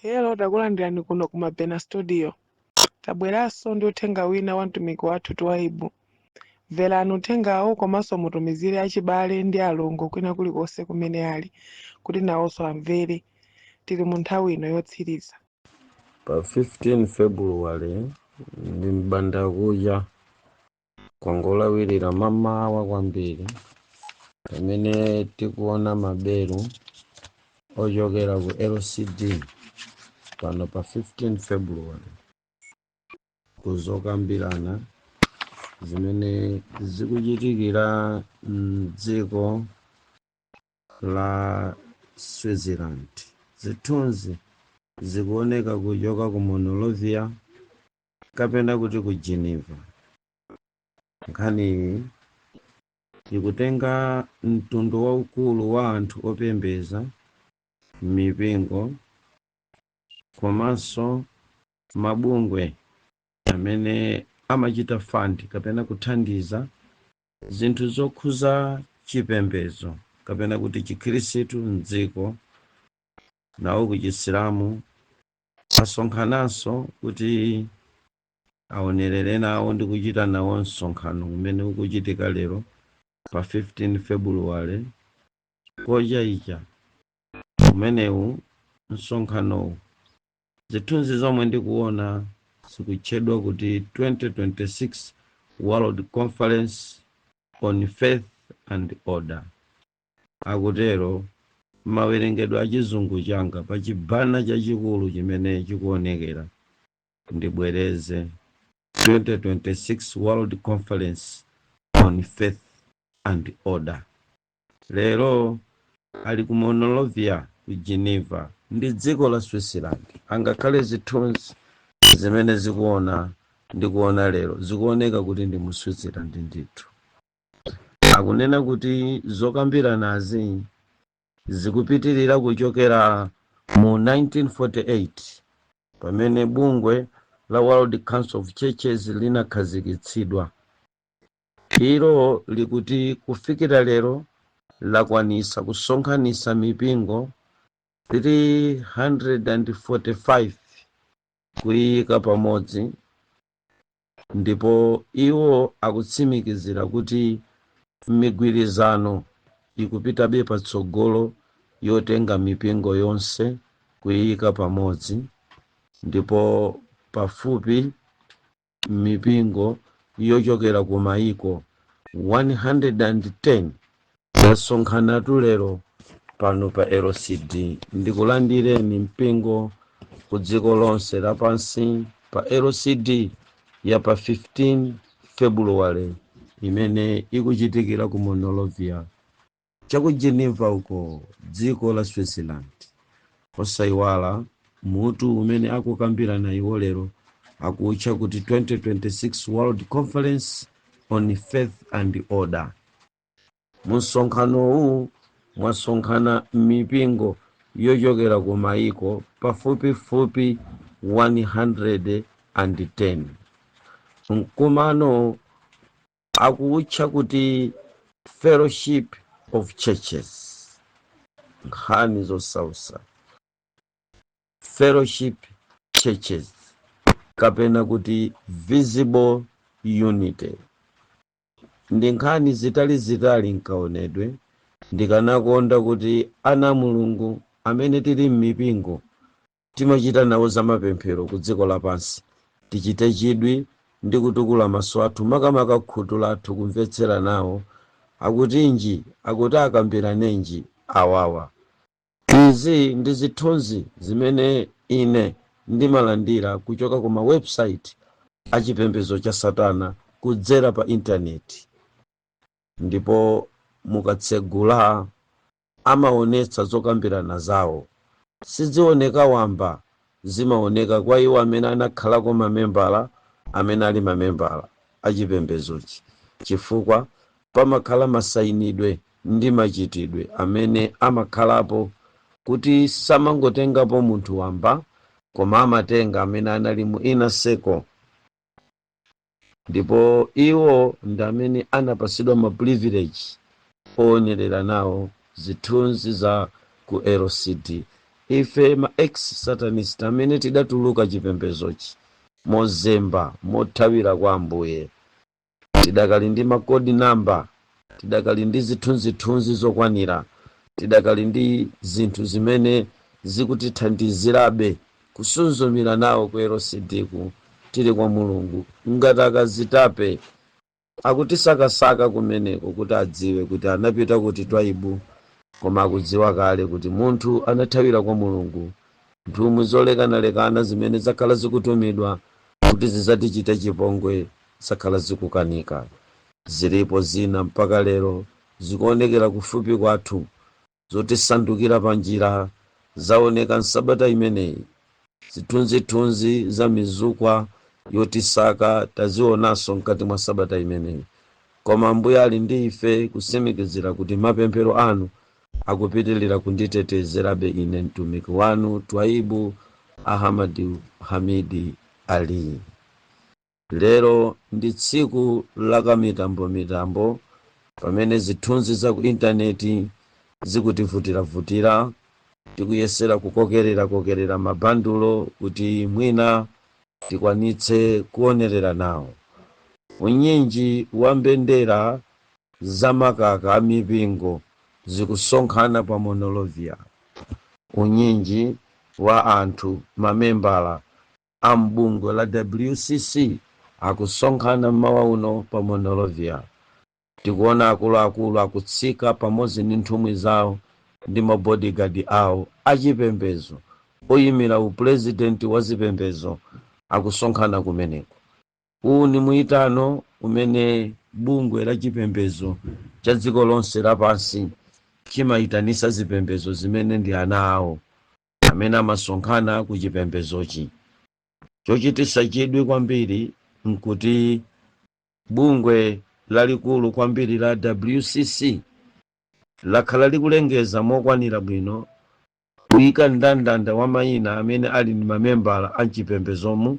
Hello, takulandirani kuno ku Mabena Studio. Tabweranso ndi uthenga wina wa mtumiki wathu Twaibu. Mverani uthengawo komanso mutumizire achibale ndi alongo kwina kulikonse kumene ali, kuti nawonso amvere. Tili mu nthawi ino yotsiriza. Pa 15 February ndi mbanda kuja kwangolawirira mamawa kwambiri pamene tikuona maberu ochokera ku LCD pano pa 15 February kuzokambirana zimene zikuchitikira m'dziko la Switzerland. Zithunzi zikuoneka kuchoka ku Monrovia kapena kuti ku Geneva. Nkhani ikutenga mtundu waukulu wa anthu opembeza mipingo komanso mabungwe amene amachita fund kapena kuthandiza zinthu zokhuza chipembedzo kapena kuti chikhristu m'dziko nawo ku Chisilamu asonkhananso kuti aonerere nawo ndi kuchita nawo msonkhano umene ukuchitika lero pa 15 February koja ija umenewu msonkhanowu. Zithunzi zomwe ndikuona zikutchedwa kuti 2026 World Conference on Faith and Order. Akutero mawerengedwe achizungu changa pa chibana chachikulu chimene chikuonekera ndibwereze 2026 World Conference on Faith and Order. Lero ali ku Monrovia ku Geneva ndi dziko la Switzerland. Angakhale zithunzi zimene ndikuona lero zikuoneka kuti ndi mu Switzerland ndithu. Akunena kuti zokambiranazi zikupitirira kuchokera mu 1948 pamene bungwe la World Council of Churches linakhazikitsidwa. Ilo likuti kufikira lero lakwanisa kusonkhanisa mipingo 345 kuyika pamodzi, ndipo iwo akutsimikizira kuti migwirizano ikupitabe patsogolo yotenga mipingo yonse kuyika pamodzi, ndipo pafupi mipingo yochokera ku maiko 110 yasonkhanatu lero pano pa LCD. Ndikulandireni mpingo ku dziko lonse lapansi pa LCD ya pa 15 February imene ikuchitikira ku Monrovia chaku Geneva uko dziko la Switzerland. Osaiwala mutu umene akukambirana iwo lero akutcha kuti 2026 World Conference on Faith and Order. Msonkhanowu mwasonkhana mipingo yochokera ku maiko pafupifupi 110. Mkumano akutcha kuti Fellowship of Churches. Nkhani zosausa Fellowship Churches kapena kuti Visible Unity. Ndi nkhani zitalizitali nkaonedwe. Ndikanakonda kuti ana Mulungu amene tili m'mipingo timachita nawo zamapemphero ku dziko lapansi tichite chidwi ndi kutukula maso athu makamaka khutu lathu kumvetsera nawo akutinji akuti akambiranenji awawa. Izi ndi zithunzi zimene ine ndimalandira kuchoka ku website achipembedzo cha Satana kudzera pa intaneti, ndipo mukatsegula amaonetsa zokambirana zawo. Sizioneka wamba, zimaoneka kwa iwo amene anakhalako mamembala amene ali mamembala achipembedzochi, chifukwa pamakhala masayinidwe ndi machitidwe amene amakhalapo kuti samangotengapo munthu wamba koma amatenga amene anali mu inner circle, ndipo iwo ndi amene anapasidwa ma privilege onerera nawo zithunzi za ku LCD. ife ma ex satanist amene tidatuluka chipembezochi mozemba mothawira kwa Ambuye, tidakali ndi makodi namba, tidakali ndi zithunzithunzi zokwanira, tidakali ndi zinthu zimene zikutithandizirabe kusunzumira nawo ku erosidiku tili kwa Mulungu. Ngati akazitape akutisakasaka kumeneko kuti adziwe kuti anapita kuti twaibu, koma akudziwa kale kuti munthu anathawira kwa Mulungu. Nthumwi zolekanalekana zimene zakhala zikutumidwa kuti zizatichita chipongwe zakhala zikukanika. Zilipo zina mpaka lero zikuonekera kufupi kwathu, zotisandukira pa njira, zaoneka nsabata imeneyi. Zithunzithunzi za mizukwa yotisaka tazionanso mkati mwa sabata imeneyi. Koma Ambuye ali ndi ife kusimikizira kuti mapemphero anu akupitilira kunditetezerabe ine mtumiki wanu Twaibu Ahmad Hamid Ali. Lero ndi tsiku la mitambo pamene zithunzi za ku intaneti zikutivutiravutira, tikuyesera kukokerera mabandulo kuti mwina tikwanitse kuonerera nawo. Unyinji wa mbendera za makaka amipingo zikusonkhana pa Monrovia. Unyinji wa anthu mamembala a mbungwe la WCC akusonkhana mmawa uno pa Monrovia. Tikuona akuluakulu akutsika pamodzi ndi nthumwi zawo ndi mabodyguard awo achipembezo oyimira upurezidenti wa zipembezo akusonkhana kumeneko. Uwu ni mwitano umene bungwe la chipembezo cha dziko lonse lapansi chimayitanisa zipembezo zimene ndi ana awo amene amasonkhana ku chipembezochi. Chochitisa chidwi kwambiri nkuti bungwe lalikulu kwambiri la WCC lakhala likulengeza mokwanira bwino kuyika ndandanda wa mayina amene ali ndi mamembala a chipembezomu.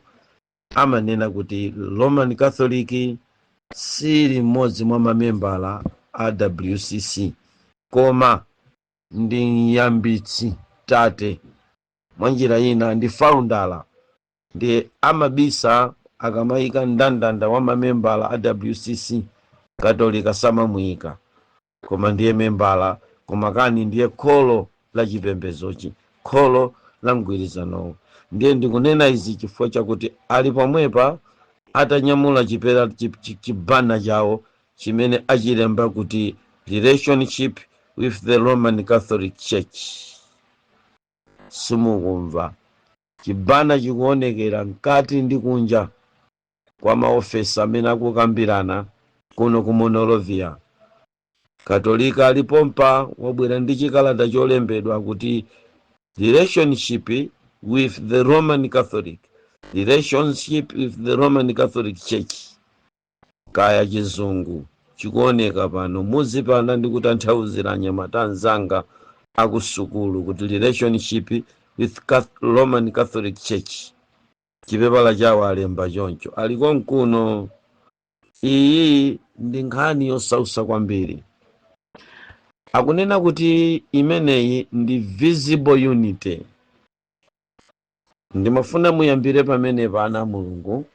Amanena kuti Roman Catholic sili mmodzi mwa mamembala a WCC, koma ndi miyambitsi tate, mwanjira ina ndi foundala, ndi amabisa akamayika ndandanda wa mamembala a WCC Katolika samamuyika, koma ndiye membala, koma kani ndiye kholo la chipembezochi, kholo la mgwirizanowo. Ndiye ndikunena izi chifukwa chakuti ali pomwepa atanyamula chibana chawo chimene achilemba kuti relationship with the Roman Catholic Church. Simukumva chibana chikuonekera mkati ndi kunja kwa maofesi amene akukambirana kuno ku Monrovia. Katolika alipompa wabwera ndi chikalata cholembedwa kuti relationship with the Roman Catholic, relationship with the Roman Catholic Church. Kaya chizungu chikuoneka pano muzipana ndi kutanthauzira anyamata anzanga akusukulu kuti relationship with Roman Catholic Church. Chipepala chawo alemba choncho aliko mkuno. Iyi ndi nkhani yosausa kwambiri. Akunena kuti imeneyi ndi visible unity. Ndimafuna muyambire pamene pana Mulungu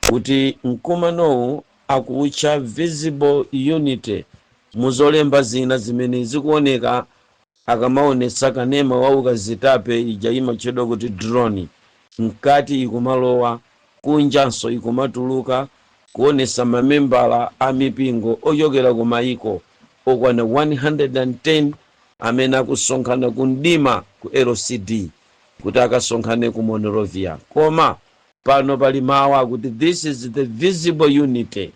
kuti mkumanowu akuutcha visible unity muzolemba zina zimene zikuoneka akamaonetsa kanema waukazitape ija imatchedwa kuti drone. Mkati ikumalowa, kunjanso ikumatuluka, kuonesa mamembala a mipingo ochokera ku mayiko okwana 110 amene akusonkhana ku mdima ku LCD kuti akasonkhane ku Monrovia. Koma pano pali mawu akuti this is the visible unity.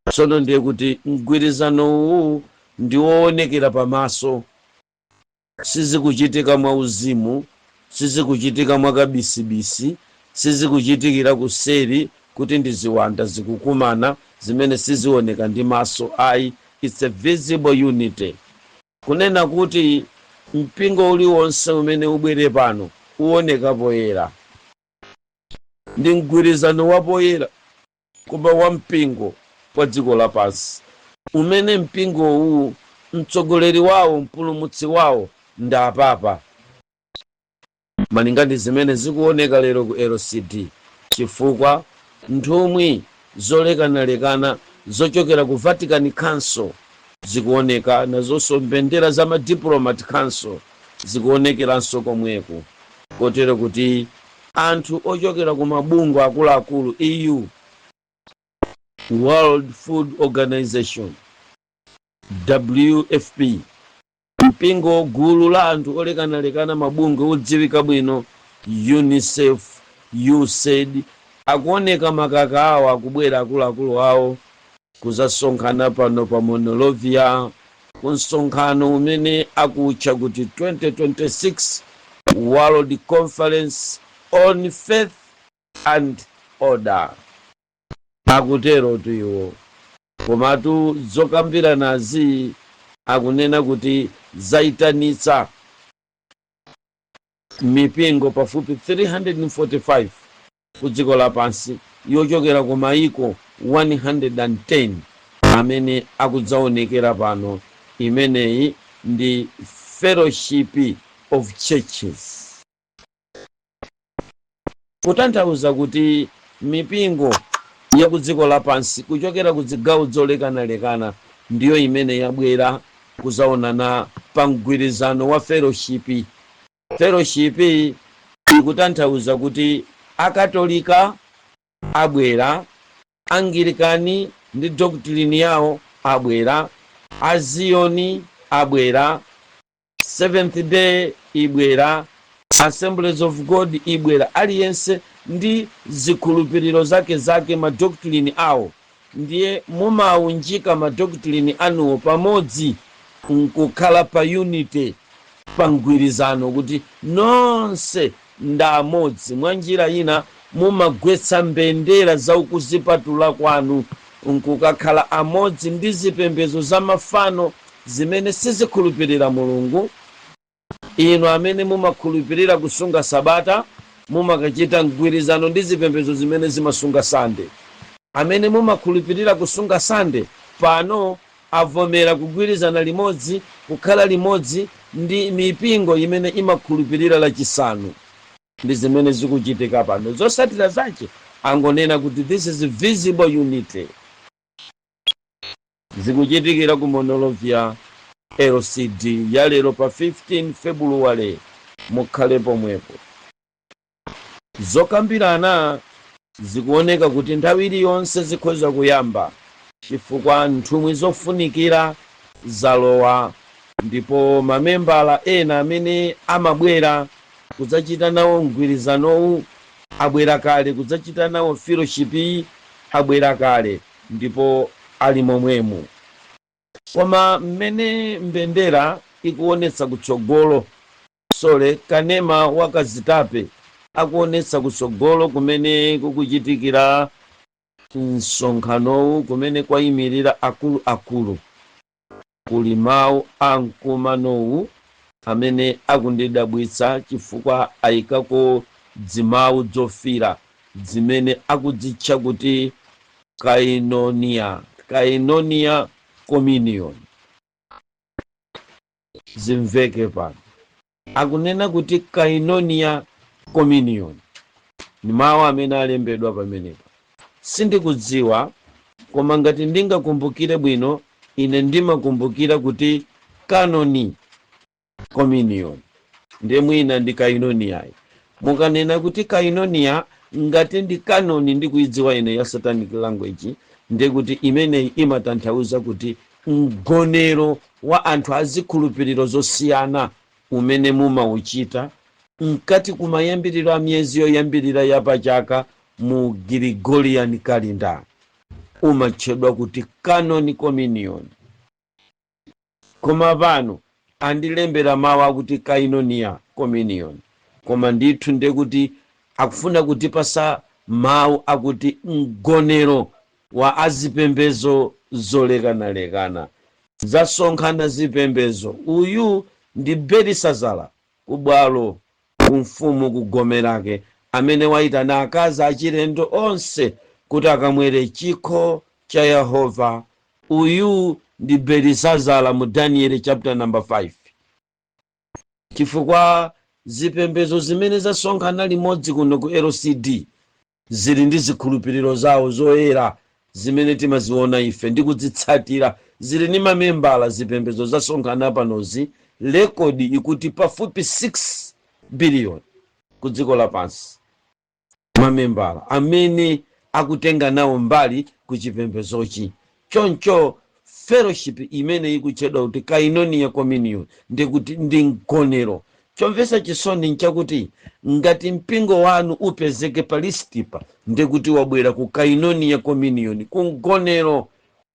Tsono ndiye kuti mgwirizano uwu ndi woonekera pamaso, sizikuchitika mwa uzimu, sizikuchitika mwa kabisibisi, sizikuchitikira kuseri kuti ndi ziwanda zikukumana zimene sizioneka ndi maso ayi. It's a visible unity. Kunena kuti mpingo uliwonse umene ubwere pano uoneka poyera, ndi mgwirizano wapoyera kuba wa mpingo kwa dziko lapansi, umene mpingo uwu mtsogoleri wawo, mpulumutsi wawo ndapapa malingana zimene zikuoneka lero ku LCD, chifukwa nthumwi zolekanalekana zochokera ku Vatican Council zikuoneka, nazonso mbendera za ma Diplomat Council zikuonekeranso komweko, kotero kuti anthu ochokera ku mabungwe akuluakulu EU, World Food Organization, WFP, mpingo gulu la anthu olekanalekana mabungwe odziwika bwino, UNICEF, USAID, akuoneka makaka awo akubwera akuluakulu awo kuzasonkhana pano pa Monrovia ku msonkhano umene akutcha kuti 2026 World Conference on Faith and Order. Akutero tuyo komatu zokambira nazi akunena kuti zaitanitsa mipingo pafupi 345 ku dziko lapansi yochokera ku maiko 110 amene akudzaonekera pano. Imeneyi ndi Fellowship of Churches, kutanthauza kuti mipingo ya ku dziko lapansi kuchokera ku zigawo zolekanalekana ndiyo imene yabwera kuzaonana pa mgwirizano wa fellowship. Fellowship ikutanthauza kuti akatolika abwera, Anglikani ndi doctrine yawo abwera, Aziyoni abwera, Seventh Day ibwera, Assemblies of God ibwera, aliyense ndi zikhulupiriro zake ma doctrine awo, ndiye mumaunjika ma doctrine anuwo pamodzi nkukhala pa unity, pa mgwirizano kuti nonse ndamodzi. Mwa njira ina mumagwetsa mbendera za ukuzipatula kwanu nkukakhala amodzi ndi zipembedzo za mafano zimene sizikhulupirira Mulungu. Inu amene mumakhulupirira kusunga Sabata mumakachita mgwirizano ndi zipembedzo zimene zimasunga Sande. Amene mumakhulupirira kusunga Sande pano avomera kugwirizana limodzi, kukhala limodzi ndi mipingo imene imakhulupirira lachisanu. Ndi zimene zikuchitika pano. Zosatira zache angonena kuti this is visible unity. Zikuchitikira ku Monrovia LCD ya lero pa 15 February, mukhale pomwepo. Zokambirana zikuoneka kuti nthawi iliyonse zikhoza kuyamba, chifukwa nthumwi zofunikira zalowa, ndipo mamembala ena amene amabwera kudzachita nawo mgwirizanowu abwera kale, kudzachita nawo fellowship abwera kale, ndipo ali momwemo. Koma mmene mbendera ikuonetsa kutsogolo, Sole Kanema Wakazitape akuonetsa kutsogolo kumene kukuchitikira msonkhanowu, kumene kwayimirira akuluakulu. Kuli mawu a mkumanowu amene akundidabwitsa chifukwa ayikako dzimawu dzofira zimene akudzitcha kuti Koinonia Communion. Zimveke pano akunena kuti Koinonia Communion ni mawu amene alembedwa pamenepa. Sindikudziwa, koma ngati ndingakumbukire bwino, ine ndimakumbukira kuti Canoni Communion ndiye mwina ndi Koinonia. Mukanena kuti Koinonia ngati ndi kanoni ndikuidziwa ine ya satanic language, ndiye kuti imeneyi imatanthauza kuti mgonero wa anthu azikhulupiriro zosiyana umene mumauchita mkati kumayambiriro a miyezi yoyambirira ya pachaka mu Gregorian calendar, umatchedwa kuti Canoni Communion. Koma pano andilembera mawu akuti Koinonia Communion, koma ndithu ndiye kuti akufuna kutipasa mawu akuti mgonero wa azipembezo zolekanalekana, zasonkhana zipembezo. Uyu ndi Belisazara kubwalo kumfumu kugomerake, amene waitana akazi achilendo onse kuti akamwere chikho cha Yehova. Uyu ndi Belisazara mu Daniel chapter number 5. chifukwa zipembedzo zimene zasonkhana limodzi kuno ku LCD zili ndi zikhulupiriro zawo zoyera zimene timaziona ife ndi kudzitsatira, zili ni mamembala zipembedzo zasonkhana panozi, rekodi ikuti pafupi 6 billion ku dziko lapansi mamembala amene akutenga nawo mbali ku chipembedzochi. Choncho fellowship imene ikutchedwa kuti Koinonia Communion ndikuti ndi mgonero. Chomvetsa chisoni nchakuti ngati mpingo wanu upezeke pa listipa ndikuti wabwera ku Koinonia Communion, ku mgonero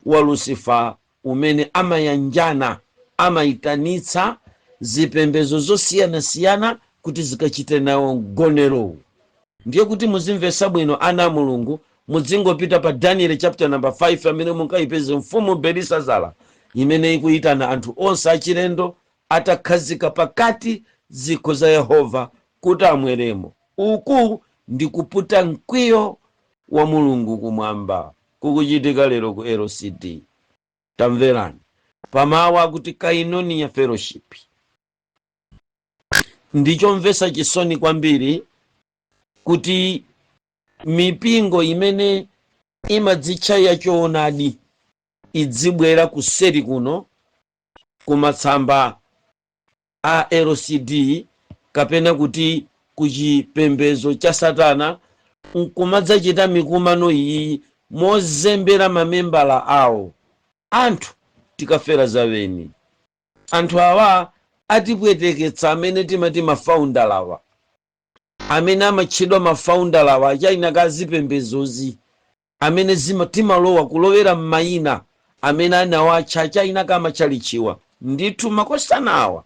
wa Lucifer umene amayanjana, amayitanitsa zipembedzo zosiyanasiyana kuti zikachite nawo mgonerowu. Ndiye kuti muzimvetsa bwino ana a Mulungu, muzingopita pa Daniel chapter number 5 amene munkayipeze mfumu Belisazara imene ikuyitana anthu onse achilendo atakhazika pakati zikho za Yehova kuti amweremo. Uku ndi kuputa mkwiyo wa Mulungu kumwamba kukuchitika lero ku LCD. Tamverani pamawu akuti Koinonia Fellowship. Ndichomvetsa chisoni kwambiri kuti mipingo imene imadzitcha choonadi idzibwera kuseri kuno kumatsamba a LCD kapena kuti kuchipembedzo cha Satana nkumadzachita mikumano iyi mozembera mamembala awo. Anthu tikafera zaweni. Anthu awa atipweteketsa amene timati mafounder lawa, amene amatchedwa mafounder lawa achaina ka zipembedzozi amene timalowa kulowera m'mayina amene anawatcha achaina kamachalichiwa. Ndithu makosana awa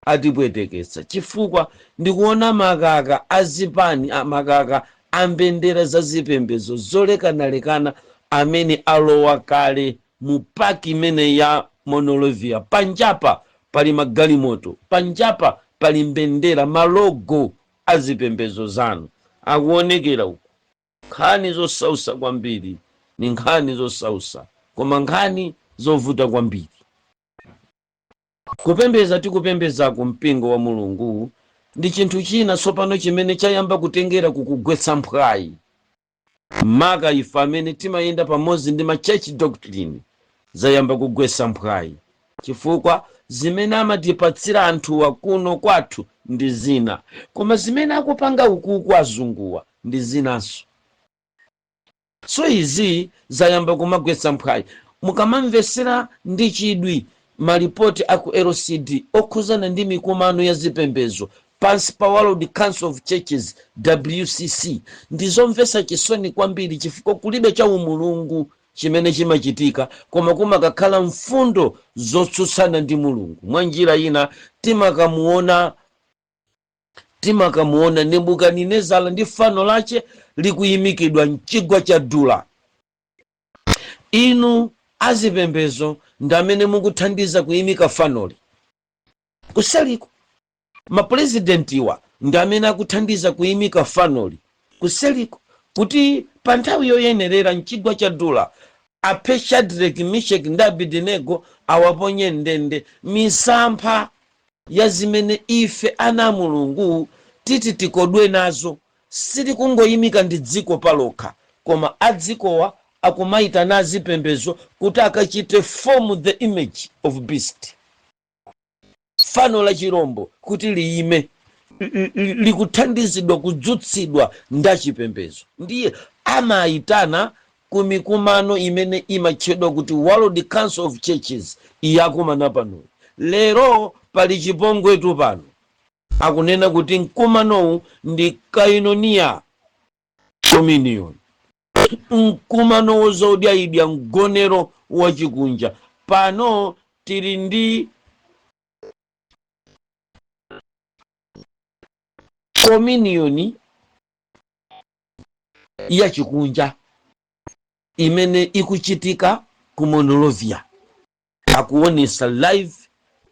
atipweteketsa chifukwa ndikuona makaka azipani, makaka ambendera za zipembedzo zolekanalekana amene alowa kale mu paki imene ya Monrovia. Panjapa pali magalimoto, panjapa pali mbendera, malogo azipembedzo zanu akuonekera uku. Nkhani zosausa kwambiri, ni nkhani zosausa, koma nkhani zovuta kwambiri. Kupembeza tikupembeza ku mpingo wa Mulungu ndi chinthu china tsopano chimene chayamba kutengera kukugwetsa mphwayi. Maka ife amene timayenda pamodzi ndi ma church doctrine zayamba kugwetsa mphwayi chifukwa zimene amatipatsira anthu wakuno kwathu ndi zina, koma zimene akupanga ukuku azunguwa ndi zinanso. So izi zayamba kumagwetsa mphwayi. Mukamamvesera ndi chidwi malipoti aku LCD okhuzana ndi mikumano ya zipembedzo pansi pa World Council of Churches WCC ndizomvetsa chisoni kwambiri chifukwa kulibe cha umulungu chimene chimachitika, koma kumakakhala mfundo zotsutsana ndi Mulungu. Mwa njira ina timakamuona Nebukadinezara ndi fano lache likuyimikidwa mchigwa cha Dura. Inu azipembedzo ndamene mukuthandiza kuyimika fanoli kuseliko. Mapresidentiwa ndamene akuthandiza kuyimika fanoli kuseliko, kuti pa nthawi yoyenerera mchigwa cha Dura aphe Shadrach, Meshaki ndi Abednego awaponye ndende. Misampha ya zimene ife ana a Mulungu titi tikodwe nazo sitikungoyimika ndi dziko palokha, koma adzikowa akumayitana azipembedzo kuti akachite form the image of beast, fano la chirombo, kuti liyime likuthandizidwa kudzutsidwa nda chipembedzo. Ndiye amayitana ku mikumano imene imatchedwa kuti World Council of Churches iyakumana pano. Lero pali chipongwetu pano akunena kuti mkumanowu ndi Koinonia Communion, mkumano wozodyaidya mgonero wa chikunja. Pano tili ndi communion ya chikunja imene ikuchitika ku Monrovia, akuonesa live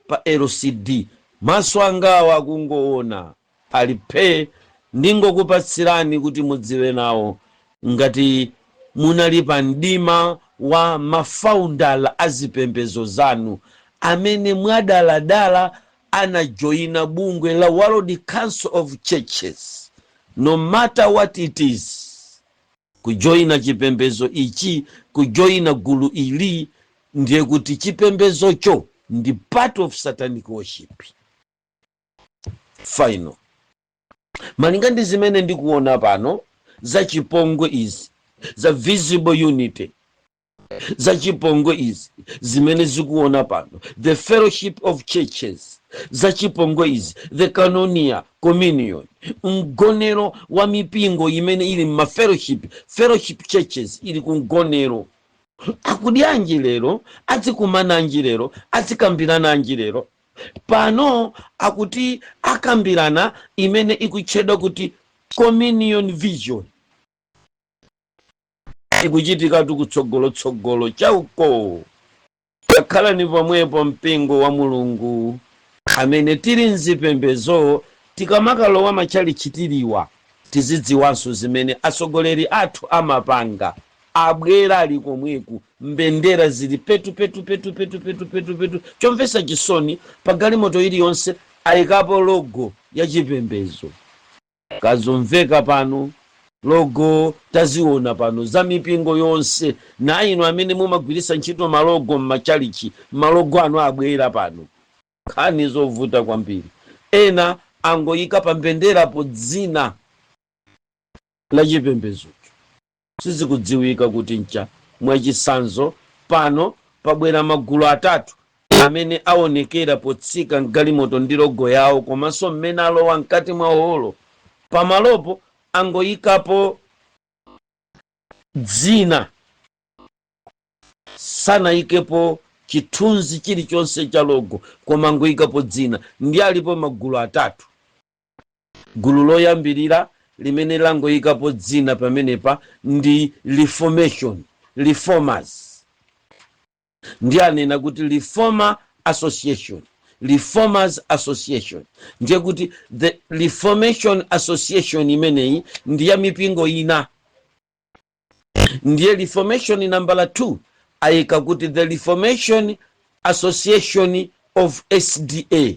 pa LCD. Maso angawa akungoona alipe. Ndingokupatsirani kuti mudziwe nawo ngati munali pa mdima wa mafaundala azipembedzo zanu amene mwadaladala anajoina bungwe la World Council of Churches, no matter what it is, kujoina chipembezo ichi, kujoina gulu ili, ndiye kuti chipembezo cho ndi part of satanic worship. Final. Malinga ndi zimene ndikuona pano za chipongwe izi, za visible unity, za chipongwe izi zimene zikuona pano, the fellowship of churches, za chipongwe izi, the canonia communion, mgonero wa mipingo imene ili ma fellowship churches ili kungonero. Akudyanji lero, azikumananji lero, azikambirananji lero. Pano akuti akambirana imene ikuchedwa kuti communion vision. Ikuchitika tukutsogolo chauko. Yakhala ni pamwepo mpingo wa Mulungu amene tili nzipembezo tikamakalowa machali chitiriwa tizidziwanso zimene asogoleri athu amapanga. Abwera ali komweku mbendera zili petu. Chomvesa chisoni pagalimoto iliyonse ayikapo logo ya chipembezo. Kazomveka pano logo taziona pano za mipingo yonse, na ino amene mumagwirisa ntchito malogo mmachalichi, malogo anu abwera pano. Khani zovuta kwambiri. Ena angoyika pa mbendera po dzina la chipembezo. Sizikudziwika kuti ncha mwachisanzo pano pabwera magulu atatu amene aonekera potsika mgalimoto ndi logo yawo, komanso mmene alowa mkati mwa holo pamalopo angoyikapo dzina, sanayikepo chithunzi chilichonse cha logo, koma angoyikapo dzina. Ndi alipo magulu atatu. Gulu loyambirira limene langoyikapo dzina pamenepa ndi reformers. Ndi anena kuti reformers association. Ndiye kuti the Reformation Association imeneyi ndi ya mipingo ina. Ndiye Reformation number 2 ayika kuti the Reformation Association of SDA.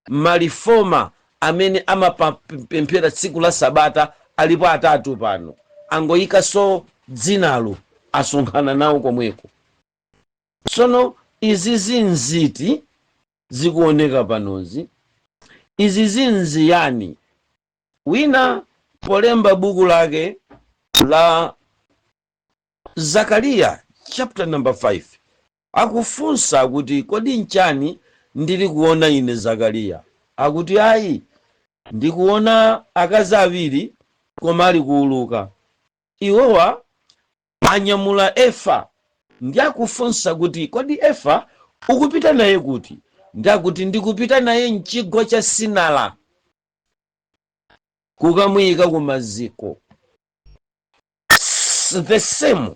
Mariforma amene amapemphera tsiku la Sabata alipo atatu pano. Angoyika so dzinalo asonkhana nawo komweko. Sono izi zinziti zikuoneka panozi. Izi zinziyani. Wina polemba buku lake la Zakaria chapter number 5 akufunsa kuti kodi nchani ndili kuona ine Zakaria. Akuti ayi ndikuona akazi awiri koma ali kuuluka. Iwowa anyamula efa. Ndi akufunsa kuti kodi efa ukupita naye kuti? Ndi akuti ndikupita naye mchigwa cha Sinara kukamuyika kumaziko. The same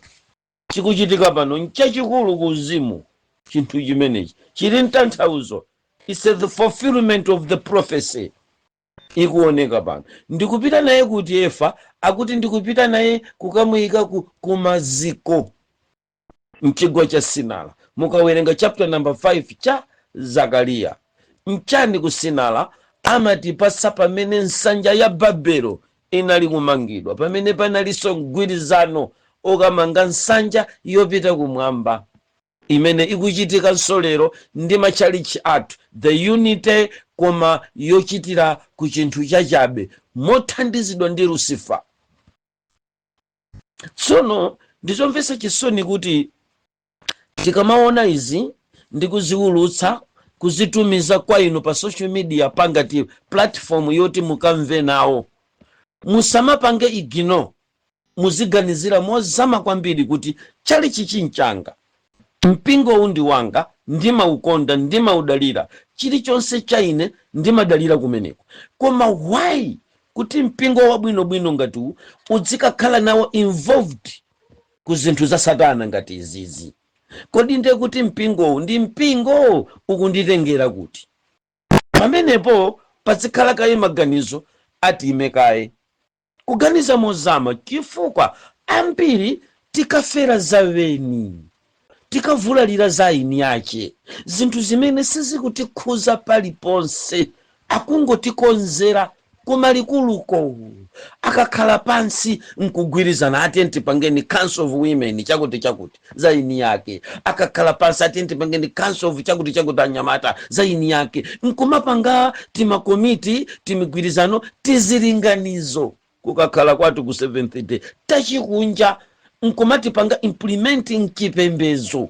chikuchitika pano nchachikulu kuzimu. Chinthu chimenechi chili mtanthauzo. It's the fulfillment of the prophecy. Ikuoneka pano. Ndikupita naye kuti efa, akuti ndikupita naye kukamuyika kumaziko mchigwa cha Sinara. Mukawerenga chapter number 5 cha Zakaria. Mchani ku Sinara amatipasa pamene nsanja ya Babelo inali kumangidwa, pamene panaliso mgwirizano okamanga nsanja yopita kumwamba imene ikuchitika nsolero ndi machalichi athu, the unity koma yochitira ku chinthu chachabe mothandizidwa ndi Lucifer. Tsono ndizomvesa chisoni kuti tikamaona izi ndikuziulutsa kuzitumiza kwa inu pa social media pangati platform yoti mukamve nawo. Musamapange igino, muziganizira mozama kwambiri kuti chali chichinchanga. Mpingo undi wanga ndima ukonda, ndima udalira, chilichonse cha ine ndima dalira kumeneko. Koma why kuti mpingo wabwino ngati udzikakhala nawo involved ku zinthu za Satana ngati izizi? Kodi ndiye kuti mpingo ndi mpingo ukunditengera kuti? Pamenepo pazikhala kaye maganizo ati imekaye kuganiza mozama, chifukwa ambiri tikafera zaweni. tikavulalira za ini yace zinthu zimene sizikutikhuza paliponse akungotikonzera kumalikuluko akakhala pansi nkugwirizana ati ntipangeni council of women chakuti za ini yake akakhala pansi ati ntipangeni council of chakuti anyamata za ini yake nkumapanga timakomiti timigwirizano tizilinganizo kukakhala kwatu ku 7th day tachikunja nkumatipanga implementing chipembezo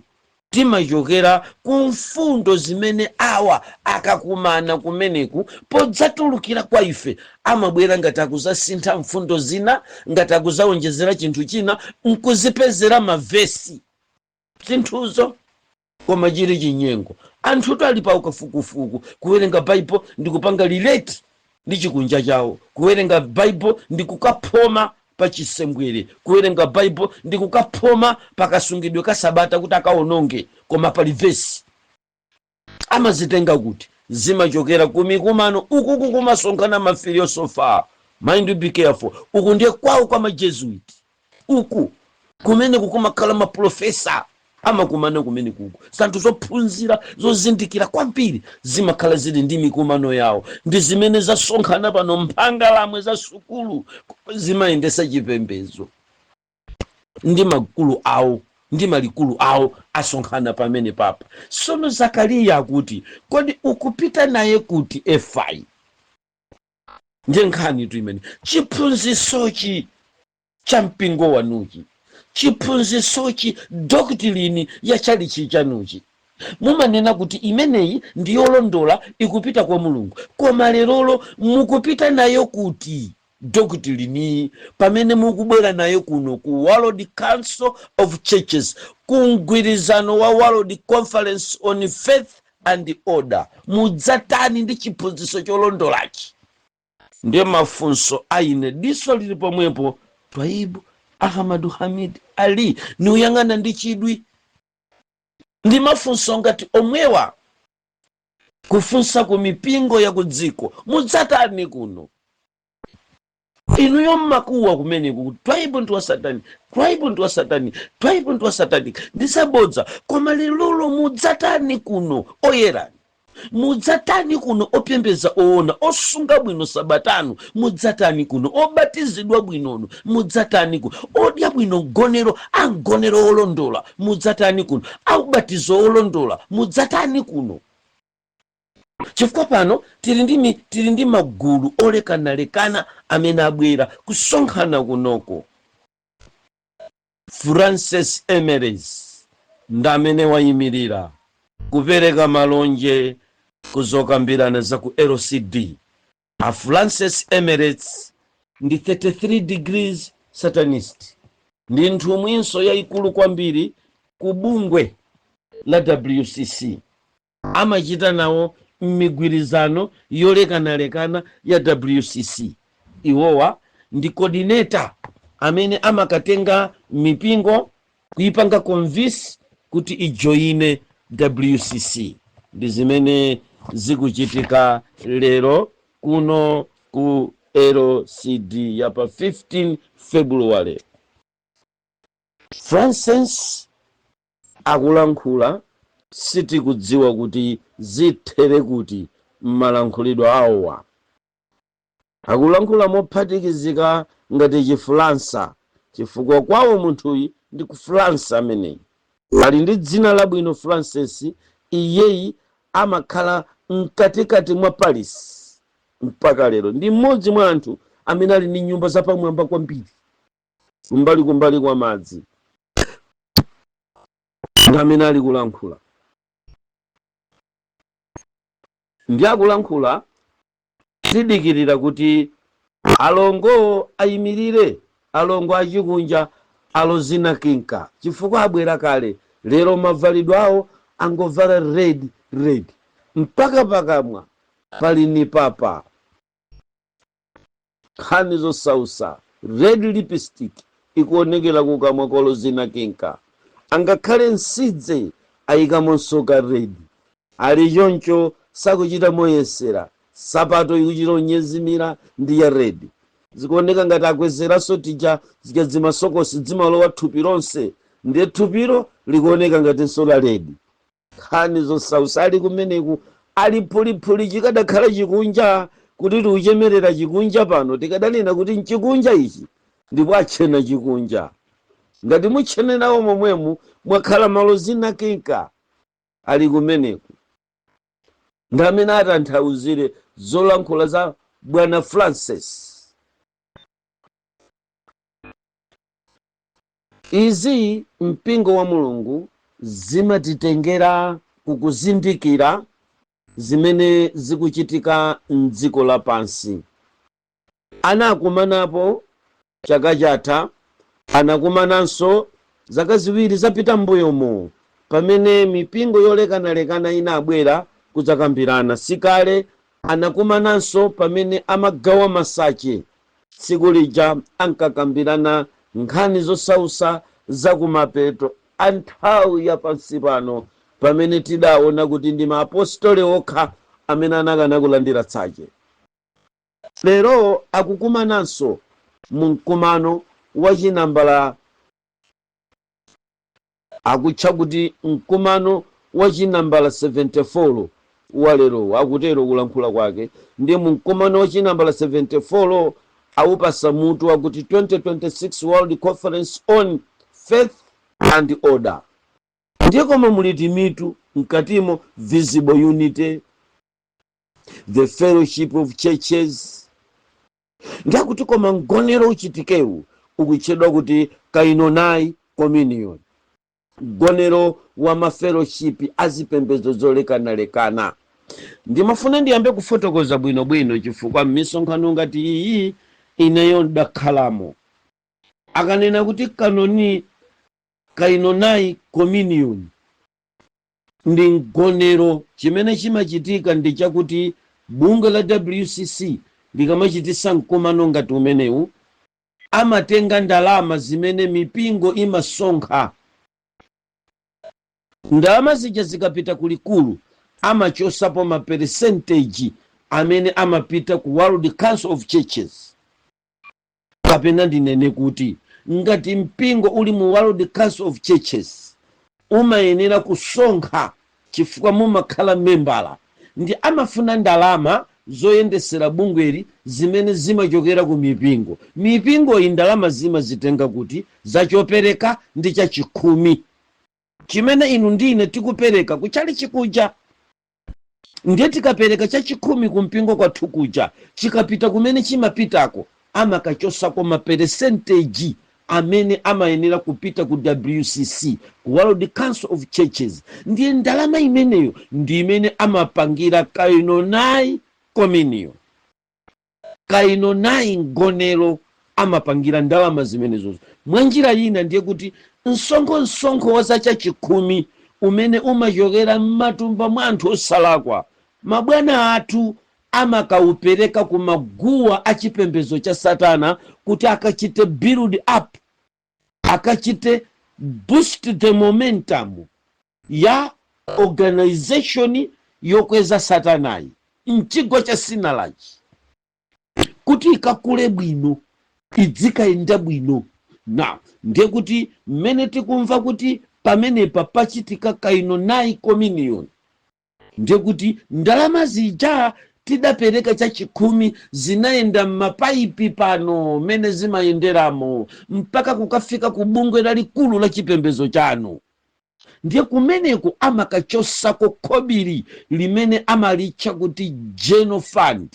timachokera ku mfundo zimene awa akakumana kumeneku podzatulukira kwa ife amabwera ngati akuzasintha mfundo zina ngati akuzawonjezera chinthu china nkuzipezera mavesi zinthuzo koma chili chinyengo anthu ali pa ukafukufuku kuwerenga Bible ndi kupanga relate ndi chikunja chawo kuwerenga Bible ndi kukaphoma pa chisembwere kuwerenga Bible ndi kukaphoma pakasungidwe ka sabata kuti akaononge koma pali vesi amazitenga kuti zimachokera kumikumano uku kumasonkhana mafiliyosofa mind be careful uku ndiye kwawo kwa majesuit uku kumene kukumakhala maprofesa amakumana kumene kuku zinthu zophunzira zozindikira kwambiri zimakhala zili ndi mikumano yawo ndi zimene zasonkhana pano mphangalamwe za sukulu zimayendesa chipembezo ndi magulu awo ndi malikulu awo asonkhana pamene papa sono Zakariya akuti kodi ukupita naye kuti efai ndiye nkhani tu imene chiphunzisochi cha mpingo wanuchi chiphunzisochi doctrine ya chalichi chanuchi mumanena kuti imeneyi ndi yolondola ikupita kwa Mulungu koma lerolo mukupita nayo kuti doctrine pamene mukubwera nayo kuno ku World Council of Churches ku mgwirizano wa World Conference on Faith and Order mudzatani ndi chiphunziso cholondolachi ndiye mafunso aine diso lili pomwepo Twaibu Ahmadu Hamid Ali ni uyang'ana ndi chidwi ndi mafunso ngati omwewa kufunsa ku mipingo ya kudziko mudzatani kuno inuyo mmakuwa kumene kuti Twaibu ndi wa satani Twaibu ndi wa satani Twaibu ndi wa satani ndisabodza koma lero mudzatani kuno oyerani mudzatani kuno opembeza oona osunga bwino sabatano mudzatani kuno obatizidwa bwinono mudzatani kuno odya bwino gonero angonero olondola mudzatani kuno aubatizo olondola mudzatani kuno chifukwa pano tili ndi magulu olekanalekana amene abwera kusonkhana kunoko Francis Emeries ndamene wayimirira kupereka malonje kuzokambirana za ku LCD a Francis Emirates ndi 33 degrees satanist ndi nthumwinso yayikulu kwambiri ku bungwe la WCC amachita nawo mmigwirizano yolekanalekana ya WCC iwowa ndi coordinator amene amakatenga mipingo kuipanga convince kuti ijoine WCC ndi zimene zikuchitika lero kuno ku LCD ya pa 15 February. Francis akulankhula sitikudziwa kuti zithere kuti malankhulidwe awowa akulankhula mophatikizika ngati Chifulansa chifukwa kwawo munthuyi ndi ku France ameneyi ali ndi dzina labwino Francis iyeyi amakhala mkatikati mwa Paris mpaka lero ndi mmodzi mwa anthu amene ali ndi nyumba zapamwamba kwambiri kumbali kwa madzi ndi amene ali kulankhula ndi akulankhula tidikirira kuti alongo ayimirire alongo achikunja alozina kinka chifukwa abwera kale lero mavalidwe awo angovala red mpaka pakamwa pali ni papa khani zosausa red lipstick ikuonekera kukamwa kolozina kinka angakhale nsidze ayikamonso ka red ali choncho sakuchita moyesera sapato ikuchita onyezimira ndi ya red zikuoneka ngati akwezeraso tija zikadzima sokosi dzimalowa thupi lonse ndiye thupiro likuoneka ngati nsola ledi. Nkhani zosausa ali kumeneku ali phulipuli chikadakhala chikunja kuti tikuchemerera chikunja pano tikadanena kuti nchikunja ichi ndipo achena chikunja. Ngati muchenerawo momwemu mwakhala malo zinakinka ali kumeneku. Ndi amene atanthauzire zolankhula za Bwana Francis. Izi mpingo wa Mulungu zimatitengera kukuzindikira zimene zikuchitika m'dziko lapansi. Anakumanapo chaka chatha, anakumananso zaka ziwiri zapita m'mbuyomo pamene mipingo yolekanalekana inabwera kudzakambirana. Sikale anakumananso pamene amagawa masache. Tsiku lija ankakambirana nkhani zosausa zakumapeto a nthawi yapansi pano pamene tidaona kuti ndi maapostoli okha amene anakana kulandira tsache. Lero akukumananso mu mkumano wachinambala, akutcha kuti mkumano wachinambala 74 walero, akutero kulankhula kwake. Ndi mu mkumano wachinambala 74 awupasa mutu wakuti 2026 World Conference on Faith and Order. Ndiye koma muli timitu mkatimo: visible unity, the fellowship of churches. Ndiye kuti koma mgonero uchitikewu ukutchedwa kuti kainonai communion, mgonero wa mafellowship azipembedzo zolekanalekana. Ndimafuna ndiyambe kufotokoza bwinobwino chifukwa m'misonkhano ngati iyi ineyo ndakhalamo. Akanena kuti kainonai communion ndi mgonero, chimene chimachitika ndi chakuti bungwe la WCC likamachitisa mkumano ngati umenewu amatenga ndalama zimene mipingo imasonkha. Ndalama zija zikapita kulikulu amachosapo ma percentage amene amapita ku World Council of Churches. Kapena ndinene kuti ngati mpingo uli mu World Council of Churches umayenera kusonkha chifukwa mumakhala membala, ndi amafuna ndalama zoyendesera bungweri zimene zimachokera ku mipingo. Mipingo iyi ndalama zimazitenga kuti zachopereka ndi chachikhumi chimene inu ndine tikupereka kuchali chikuja. Ndiye tikapereka chachikhumi kumpingo kwathu kuja, chikapita kumene chimapitako amakachosako ma percentage amene amayenera kupita ku WCC, ku World Council of Churches. Ndiye ndalama imeneyo ndi imene amapangira kainonai communion. Kainonai mgonero amapangira ndalama zimenezozo. Mwanjira ina ndiye kuti msonkho wa zachachikhumi umene umachokera m'matumba mwa anthu osalakwa, mabwana athu amakaupereka ku maguwa achipembedzo cha Satana kuti akachite build up, akachite boost the momentum ya organization yokweza Satanayi mchigwa cha Sinalaji kuti ikakule bwino, idzikayenda bwino. Na ndiye kuti mmene tikumva kuti pamenepa pachitika kainonai communion, ndiye kuti ndalama zija tidapereka chachikhumi zinaenda m'mapaipi pano mene zimayenderamo mpaka kukafika ku bungwe lalikulu la chipembedzo chanu. Ndiye kumeneko amakachosako khobiri limene amalitcha kuti General Fund.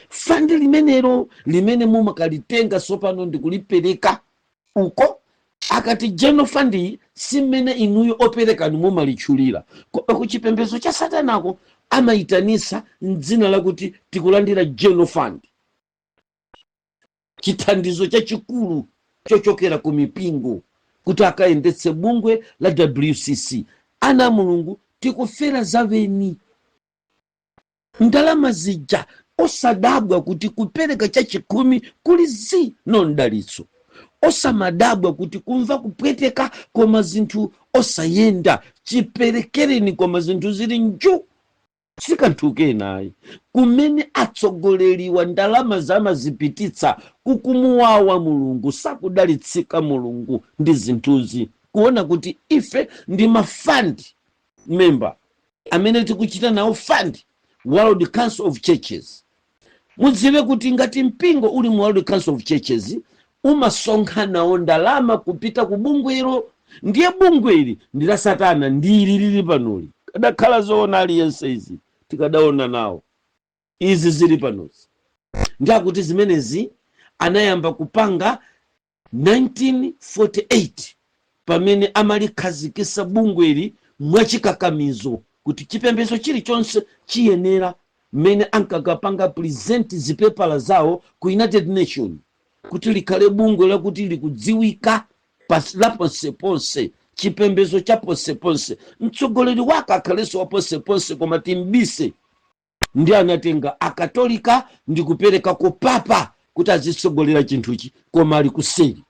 Fund limenelo limene mumakalitenga sopano ndikulipereka uko, akati General Fund simene inuyo opereka ni mumalitchulira. Ku chipembedzo cha Satanako amaitanisa mdzina lakuti tikulandira General Fund, chithandizo chachikulu chochokera ku mipingo kuti akayendetse bungwe la WCC. Ana Mulungu tikufera zaveni ndalama zija, osadabwa kuti kupereka chachikhumi kuli nondalitso, osamadabwa kuti kumva kupweteka koma zinthu osayenda, chiperekereni koma zinthu zili nju. sikanthuke naye kumene atsogoleriwa ndalama zamazipititsa kukumuwawa mulungu, sakudalitsika mulungu ndi zinthuzi, kuona kuti ife ndi mafandi member amene tikuchita nawo fund World Council of Churches. Mudziwe kuti ngati mpingo uli mu World Council of Churches umasonkhanawo ndalama kupita ku bungwero, ndiye bungweri ndi la Satana, ndili lili panoli. Kadakhala zoona aliyense izi tikadaona nawo, izi zili panozi. Ndiakuti zimenezi anayamba kupanga 1948 pamene amalikhazikisa bungweri mwachikakamizo kuti chipembedzo chilichonse chiyenera, mmene ankakapanga present zipepala zawo ku United Nations kuti likhale bungwe lakuti likudziwika la ponseponse, chipembedzo cha ponseponse, mtsogoleri wake akhalenso wa ponseponse, koma timbise ndi anatenga akatolika ndi kupereka ku papa kuti azitsogolera chinthuchi, koma ali kuseri.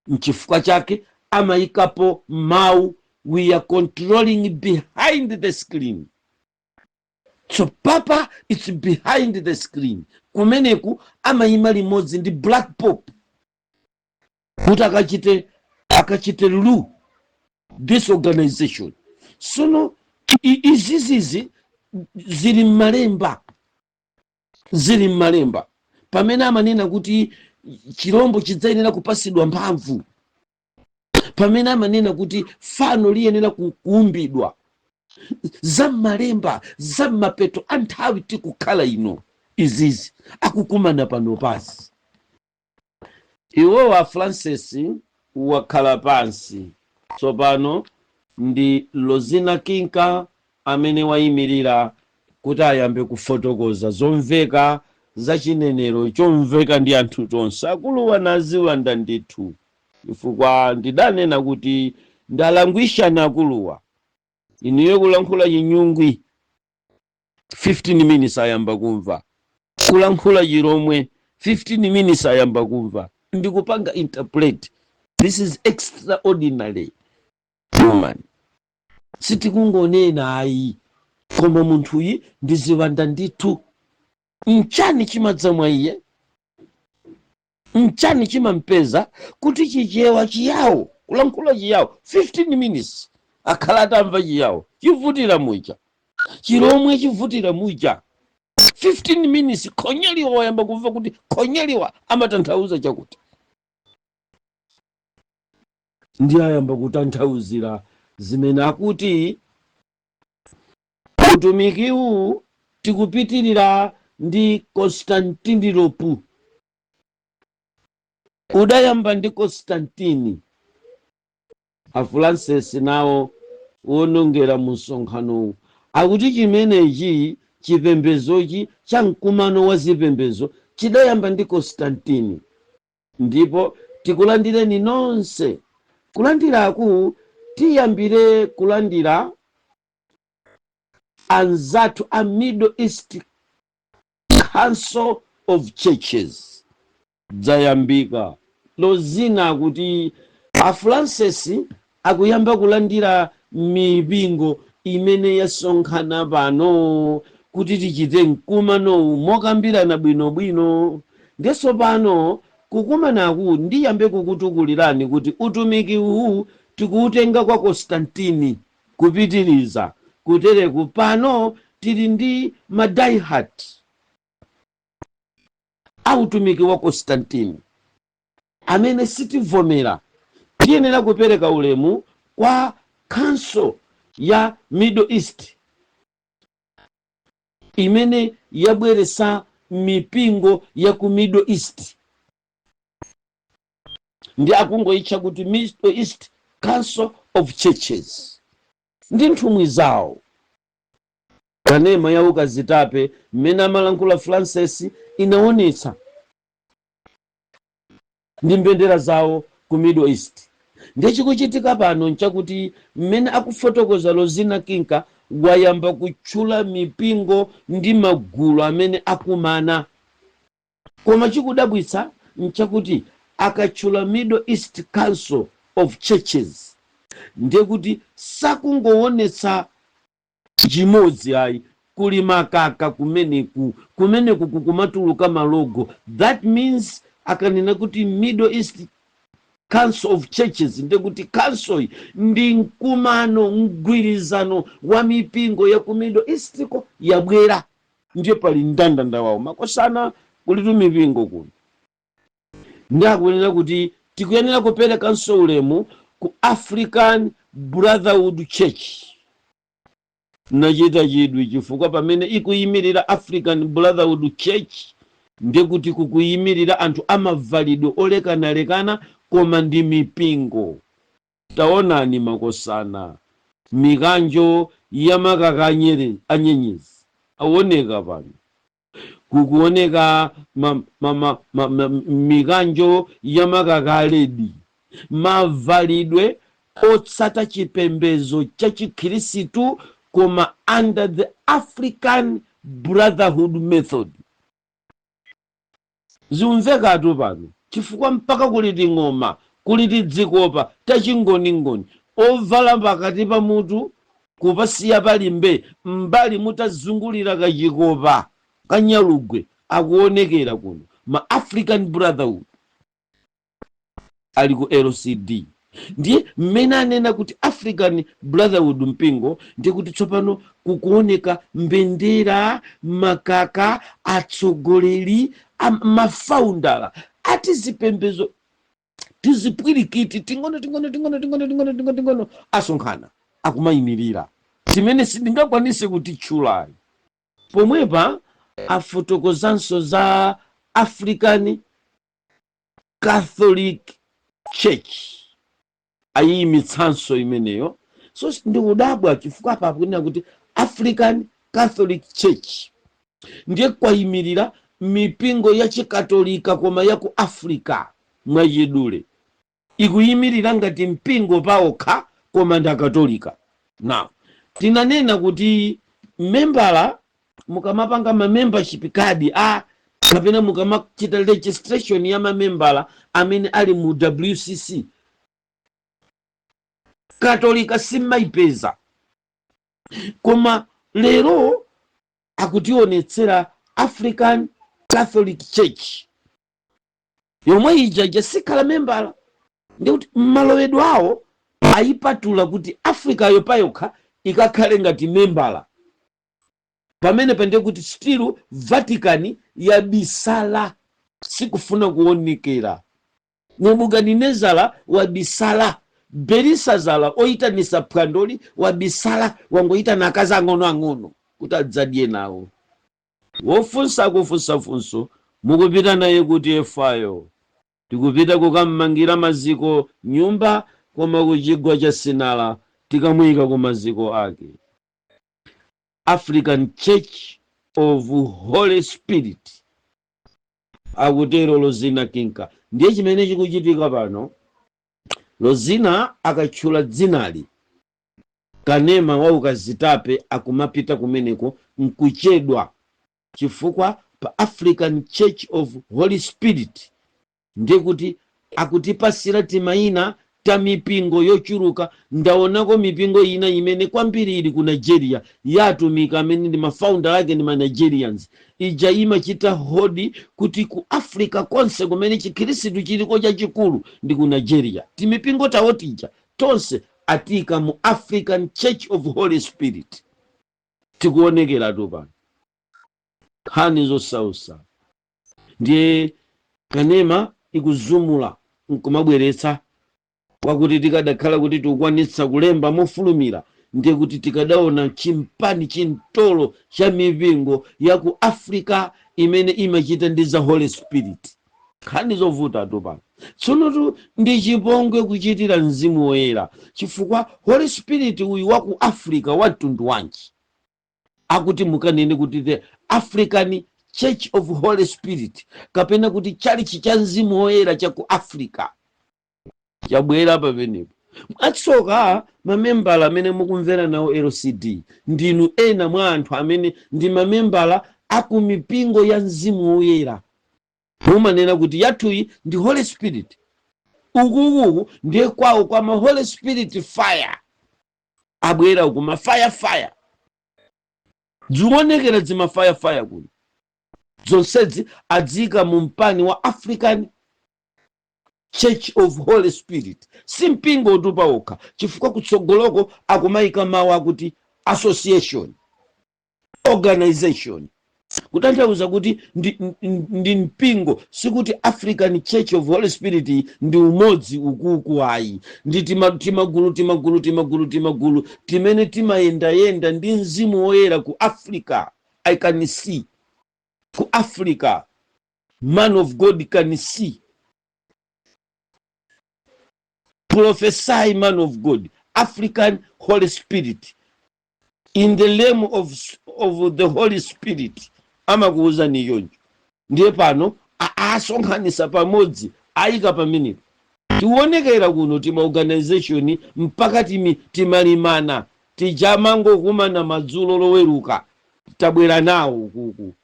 Mchifukwa chake amayikapo mawu, we are controlling behind the screen. So papa it's behind the screen. Kumeneku amayima limodzi ndi Black Pope kuti akachite rule this organization. Sono izizizi zili mmalemba pamene amanena kuti chirombo chidzayenera kupasidwa mphamvu, pamene amanena kuti fano liyenera kuumbidwa, za malemba za mapeto anthawi tikukhala ino. Izizi akukumana pano pasi. Iwo wa Francis wakhala pansi tsopano ndi Lozina Kinka amene wayimirira kuti ayambe kufotokoza zomveka za chinenero chomveka ndi anthu tonse. Akuluwa naziwanda ndithu, chifukwa ndidanena kuti ndalangwishana akuluwa. Iniyo kulankhula chinyungwi 15 minutes ayamba kumva, kulankhula chiromwe 15 minutes ayamba kumva, ndikupanga interpret. This is extraordinary woman. Sitikungonena ayi, koma munthuyi ndiziwanda ndithu. Mchani chimadza mwa iye, mchani chimampeza kuti chichewa chiyawo, kulankhula chiyawo 15 minutes akhala atamva chiyawo, chivutira muja, chiromwe chivutira muja 15 minutes. Khonyeliwa wayamba kumva kuti khonyeliwa amatanthauza chakuti, ndi ayamba kutanthauzira zimene akuti utumiki uwu tikupitirira ndi Constantinople. Udayamba ndi Constantini. Afrancis nawo wonongera mu msonkhano akuti chimenechi chipembezochi cha mkumano wa zipembezo chidayamba ndi Constantini, ndipo tikulandireni nonse. Kulandiraku tiyambire kulandira anzathu a Middle East Council of Churches. Dzayambika Lozina akuti Afrancis akuyamba kulandira mipingo imene yasonkhana pano kuti tichite mkumano mokambirana bwinobwino. Ndeso pano kukumanaku ndiyambe kukutukulirani kuti utumiki uwu tikuutenga kwa Constantini kupitiriza kutereku. Pano tili ndi madaihat autumiki wa Constantini amene sitivomera. Tiyenera kupereka ulemu kwa Council ya Middle East imene yabweresa mipingo ya ku Middle East, ndi akungoitcha kuti Middle East Council of Churches. Ndi nthumwi zawo kanema ya ukazitape mmene amalankhula Francis inaonetsa ndi mbendera zawo ku Middle East. Ndiye chikuchitika pano nchakuti mmene akufotokoza Lozina Kinka wayamba kutchula mipingo ndi magulu amene akumana, koma chikudabwitsa nchakuti akatchula Middle East Council of Churches ndiye kuti sakungoonetsa chimodzi ayi, kuli makaka kumeneku kukumatuluka malogo. That means akanena kuti Middle East Council of Churches ndi kuti council ndi mkumano mgwirizano wa mipingo ya ku Middle East ko yabwera, ndiye pali mndandanda wawo makosana kulitu mipingo kuno. Ndi akuyenera kuti tikuyenera kuperekanso ulemu ku African Brotherhood Church. Nachita chidwi chifukwa pamene ikuyimirira African Brotherhood Church ndiye kuti kukuyimirira anthu amavalidwe olekanalekana koma ndi mipingo. Taonani makosana mikanjo ya makaka anyenyezi aoneka pano, kukuoneka mikanjo ya makaka aledi, mavalidwe otsata chipembezo cha Chikhristu koma under the African Brotherhood method. Ziumvekatu pano chifukwa mpaka kuliti ng'oma kuliti dzikopa tachingoni ovala pakati pa mutu kupasiya palimbe mbali mutazungulira kachikopa kanyalugwe akuonekera kuno. Ma African Brotherhood ali ku LCD. Ndiye mmene anena kuti African Brotherhood mpingo ndiye kuti tsopano kukuoneka mbendera, makaka, atsogoleri, mafaundala ati zipembezo tizipwirikiti tingono asonkhana akumayimirira zimene sindingakwanise kuti tchulayi. Pomwepa afotokozanso za African Catholic Church ayimitsanso imeneyo. So ndikudabwa chifukwa apa akunena kuti African Catholic Church ndiye kwayimirira mipingo ya chikatolika koma ya ku Africa mwachidule ikuyimirira ngati mpingo paokha koma ndi akatolika. Now tinanena kuti membala mukamapanga ma membership card kapena mukamachita registration ya mamembala amene ali mu WCC katolika simaipeza, koma lero akutionetsera African Catholic Church yomwe ija sikhala membala. Ndikuti malowedwe awo ayipatula kuti Africa yopayokha ikakhale ngati membala, pamene pende kuti still Vatican yabisala sikufuna kuonekera. Nebukadinezara wabisala, Belisazara oyitanisa phwandoli wabisala, wangoyitana akazi ang'ono kuti adzadye nawo. Wofunsa kufunsa funso mukupita naye kuti efayo tikupita kukammangira maziko nyumba koma kuchigwa cha Sinara tikamuyika ku maziko ake. African Church of Holy Spirit akutero Lozina Kinka. Ndiye chimene chikuchitika pano. Lozina akatchula dzinali kanema wa ukazitape akumapita kumeneko nkuchedwa chifukwa pa African Church of Holy Spirit ndiye kuti akutipasira timaina ta mipingo yochuluka. Ndaonako mipingo ina imene kwambiri ili ku Nigeria yatumika amene ndi mafounder ake ndi ma Nigerians ija imachita hodi kuti ku Africa konse kumene Chikhristu chiliko chachikulu ndi ku Nigeria. Timipingo tawo tija tonse atika mu African Church of Holy Spirit. Tikuonekera tu pano khani zosausa. Ndiye kanema ikuzumula nkumabweretsa wakuti tikadakhala kuti tikwanitsa kulemba mofulumira ndiye kuti tikadaona chimpani chintolo cha mipingo ya ku Africa imene imachita ndi za Holy Spirit. Khani zovuta tu pano. Tsono tu ndi chipongwe kuchitira Mzimu Woyera chifukwa Holy Spirit uyu wa ku Africa watundu wanji akuti mukanene kuti the African Church of Holy Spirit kapena kuti chalichi cha Mzimu Woyera cha ku Africa chabwera pamenepo. Atsoka mamembala amene mukumvera nawo LCD ndinu ena mwa anthu amene ndi mamembala akumipingo ya Mzimu Woyera. Mumanena kuti yathuyi ndi Holy Spirit, ukuku ndiye kwawo kwa ma Holy Spirit fire abwera uku ma fire. zionekera zimafayafaya kuno zonsezi adzika mu mpani wa African Church of Holy Spirit, si mpingo utupa okha, chifukwa kutsogoloko akumayika mawu akuti association, organization, kutanthauza kuti ndi mpingo, sikuti African Church of Holy Spirit ndi umodzi ukuku ayi, ndi timagulu timene timayendayenda ndi mzimu woyera ku Africa. I can see ku Africa, man of God can see, prophesy, man of God, African Holy Spirit, in the name of the Holy Spirit. Amakuuza ni yonjo ndiye pano asonkhanisa pamodzi ayika pamenepo tionekera kuno tima organization mpaka timalimana tijamango kumana madzulo loweruka tabwera nawo kuku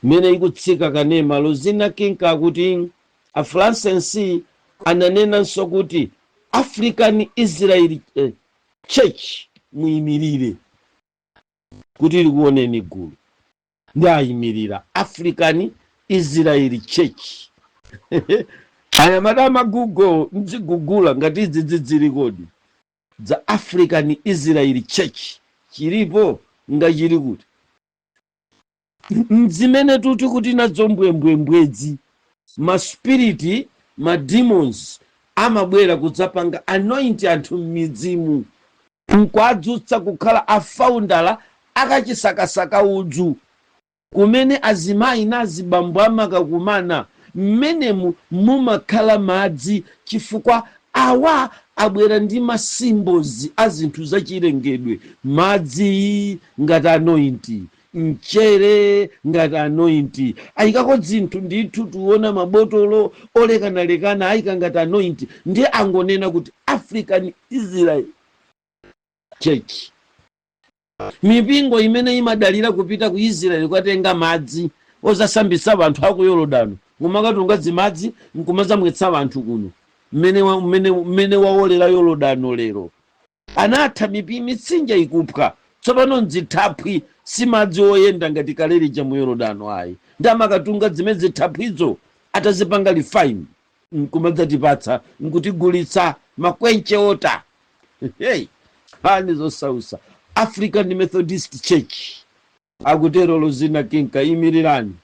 mene ikutsika kanema lozina kinka kuti a Francis ananena nso kuti African Israel Church muyimirire kuti likuoneni gulu ndayimirira African Israel Church. Aya madama Google mzigugula ngati zili kodi za African Israel Church chilipo ngachili kuti mzimene tuti kuti nazo mbwembwembwezi ma spirit ma demons amabwera kudzapanga anoint anthu m'midzimu nkwadzutsa kukhala afaundala akachisakasaka udzu kumene azimayi nazibambo amakakumana mmenemu mumakhala madzi chifukwa awa abwera ndi ma symbols a zinthu zachilengedwe, madzi ngati anointi, mchere ngati anointi, ayikako zinthu ndithu tuona mabotolo olekanalekana ayika ngati anointi, ndiye angonena kuti African Israel Church. Mipingo imene imadalira kupita ku Israel kwatenga madzi ozasambisa vanthu aku Yorodano ngomakatunga zimadzi nkumazamwetsa vanthu kuno mmene waolera Yorodano lero anatha mitsinje ikupha tsopano nzithaphwi si madzi oyenda ngati kalelija mu Yorodano ayi ndamakatunga zimene zithaphwizo atazipanga refine nkumadzatipatsa nkutigulitsa makwenche ota. Hey, hani zosausa. African Methodist Church akutero lozina kinka imirirani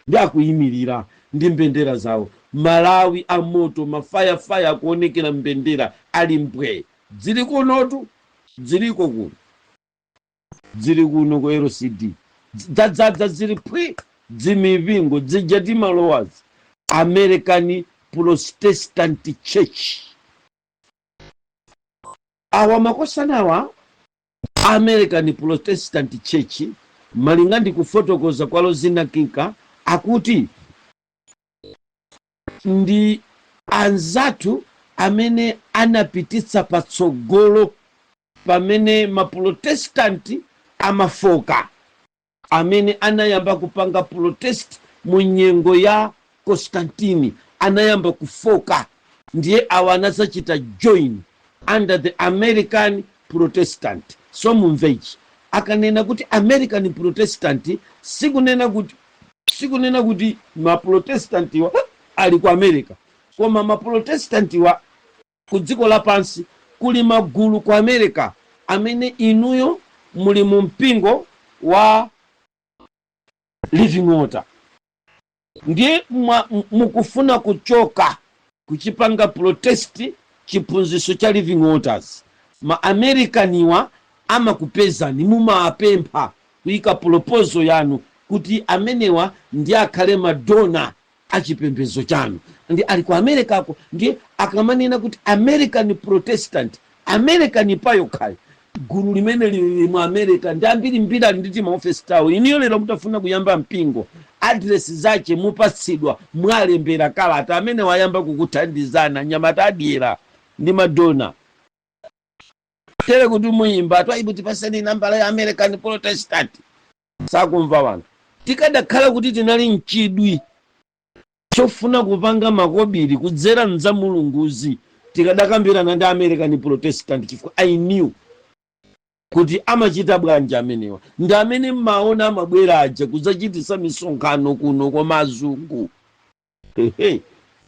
ndakuyimirira ndi mbendera zawo, Malawi amoto mafaya kuonekera mbendera ali mbwe zili kunotu ziliko kuno zili kuno ku LCD dzadza zili pwi dzimipingo dzijati malowazi American Protestant Church. Awa makosanawa American Protestant Church malinga ndi kufotokoza kwa lozina kinka akuti ndi anzatu amene anapititsa patsogolo pamene maprotestanti amafoka amene anayamba kupanga protest mu nyengo ya Constantine anayamba kufoka ndiye awanasachita join under the American Protestant. So mumvechi akanena kuti American Protestant sikunena kuti maprotestanti wa ali ku America, koma maprotestanti wa ku dziko lapansi kuli magulu ku America amene inuyo muli mu mpingo wa Living Water ndiye mukufuna kuchoka kuchipanga protesti chiphunziso cha Living Waters. Ma Americaniwa amakupezani mumapempha kuika proposal yanu kuti amenewa ndi akhale madona achipembedzo chanu ndi ali ku America ako ndi akamanena kuti American Protestant American payokhale gulu limene lili mu America ndi ambiri mbira nditi maoffice tawo iniyo lero mutafuna kuyamba mpingo address zache mupatsidwa mwalembera kalata amene wayamba kukuthandizana nyamata adiera ndi madona tere kuti muyimba twaibuti paseni nambala ya American Protestant sakumva wanu tikadakhala kuti tinali mchidwi chofuna kupanga makobiri kudzera mza mulunguzi tikadakambirana ndi American Protestant chifukwa I knew kuti amachita bwanji amenewa. Ndi amene mmaona amabwera aja kudzachitisa misonkhano kuno kwa mazungu.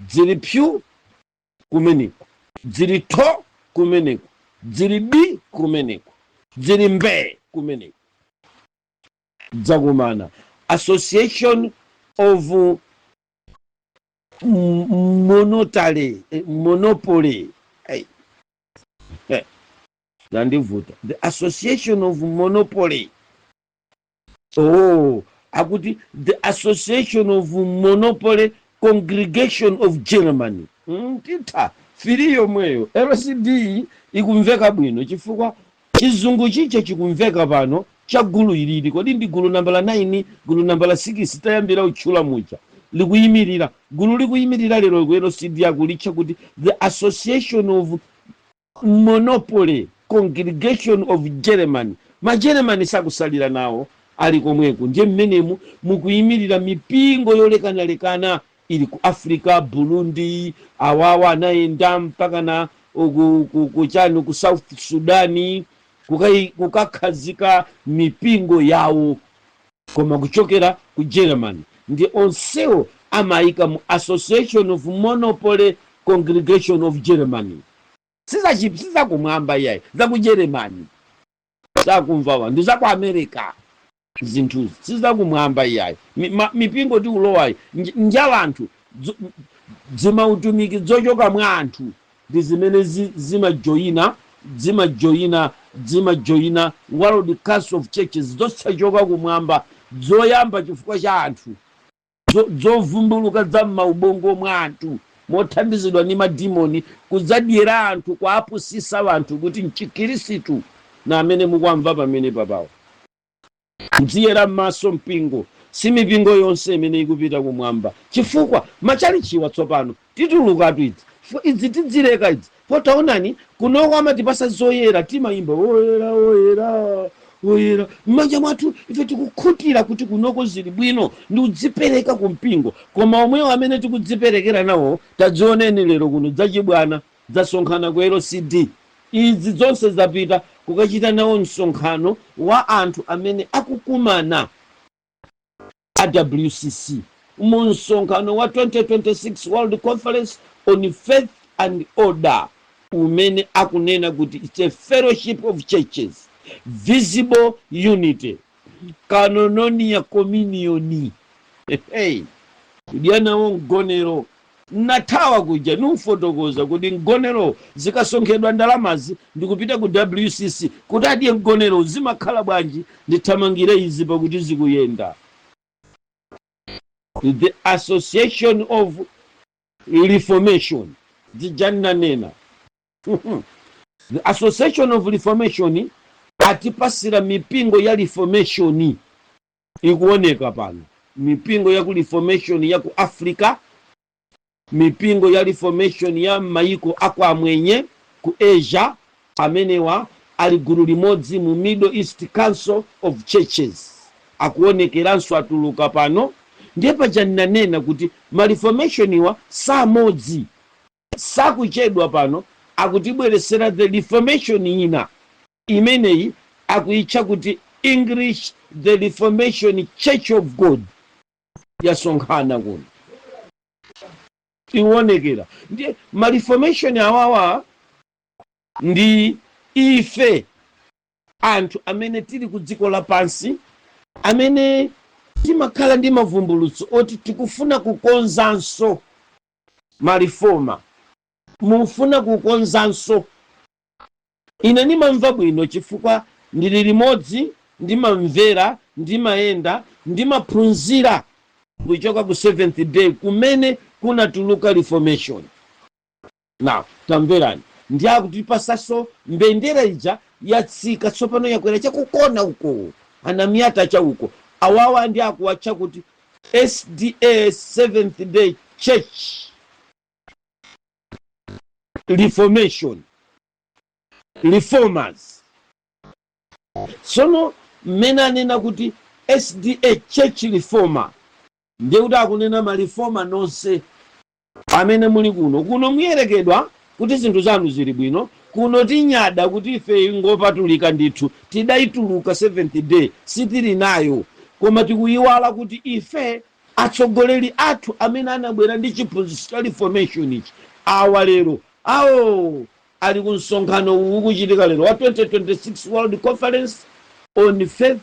Dziri pyu kumeneko, dziri to kumeneko, dziri bi kumeneko, dziri mbe kumeneko. Dzakumana Association of Monopoly. Nandivuta. The Association of Monopoly. Oh, akuti the Association of Monopoly Congregation of Germany. Tita filiyo mweyo LCD ikumveka bwino chifukwa chizungu chiche chikumveka pano cha gulu ilili. Kodi ndi gulu nambala 9, gulu nambala 6 tayambira utchula mucha likuyimirira. Gulu likuyimirira lero ku LCD akulicha kuti the Association of Monopoly Congregation of Germany. Ma Germany sakusalira nawo ali komweko. Ndiye mmenemu mukuyimirira mipingo yolekanalekana ili ku Africa, Burundi, awawa anayenda mpaka na kuchani ku South Sudani kukakhazika mipingo yawo koma kuchokera ku Germany. Ndiye onsewo amayika mu Association of Monopoly Congregation of Germany. Siza kumwamba yayi za ku Germany, sakumvawa ndi za ku America. Zinthuzi siza kumwamba yayi mipingo ti ulowayi nja anthu zimautumiki zochoka mwa anthu ndi zimene zimajoyina World Council of Churches zosachoka kumwamba, zoyamba chifukwa cha anthu, zovumbuluka za maubongo mwa anthu mothandizidwa ni madimoni kuzadyera anthu kwa apusisa anthu kuti mchikirisitu na amene mukwamva pamene papawo. Mziyera m'maso mpingo, si mipingo yonse imene ikupita kumwamba chifukwa machalichiwa tsopano titulukatu idzi tidzileka idzi potaonani kunoko amatipasa zoyera timayimba oyera oyera oyera m'manja mwathu ife tikukhutira kuti kunoko zili bwino ndi udzipereka ku mpingo. Koma omwewo amene tikudziperekera nawo tadzioneni lero kuno dzachibwana zasonkhana ku LCD. Izi zonse zapita kukachita nawo msonkhano wa anthu amene akukumana WCC mu msonkhano wa 2026 World Conference on Faith and Order umene akunena kuti it's a fellowship of churches, visible unity, Koinonia communion. Kudyanawo mgonero nathawa kuja numfotokoza kuti mgonero zikasonkhedwa ndalamazi ndikupita ku WCC kuti adiye mgonero zimakhala bwanji ndithamangire izi pakuti zikuyenda. The Association of Reformation zijananena the Association of Reformation atipasira mipingo ya Reformation ikuoneka pano, mipingo ya ku Reformation ya ku Africa, mipingo ya Reformation ya maiko akwamwenye ku Asia amenewa ali gulu limodzi mu Middle East Council of Churches akuonekeranso atuluka pano. Ndiye pajananena kuti ma Reformation iwa samodzi sakuchedwa pano akutibweresera the Reformation ina imeneyi akuitcha kuti English the Reformation Church of God yasonkhana kuno iwonekera. Ndiye ma Reformation awawa ndi ife anthu amene tili ku dziko lapansi amene timakhala ndi mavumbulutso oti tikufuna kukonzanso marifoma, mufuna kukonzanso. Ine ndimamva bwino chifukwa ndili limodzi, ndimamvera, ndimayenda, ndimaphunzira kuchoka ku Seventh Day kumene kunatuluka Reformation. Now tamverani ndiye akutipasaso mbendera ija yatsika tsopano yakwera chakukona uko anamiyata cha uko awawa ndi akuwatcha kuti SDA Seventh Day Church Reformation Reformers. Sono mmene anena kuti SDA Church Reformer ndiye kuti akunena ma reformer nonse amene muli kuno muyerekedwa kuti zinthu zanu zili bwino kuno tinyada kuti ife ngopatulika ndithu tidayituluka 7th day sitili nayo, koma tikuyiwala kuti ife atsogoleri athu amene anabwera ndi chiphunzitso cha reformation ichi awa lero awo ali ku msonkhano uwu kuchitika lero wa 2026 World Conference on Faith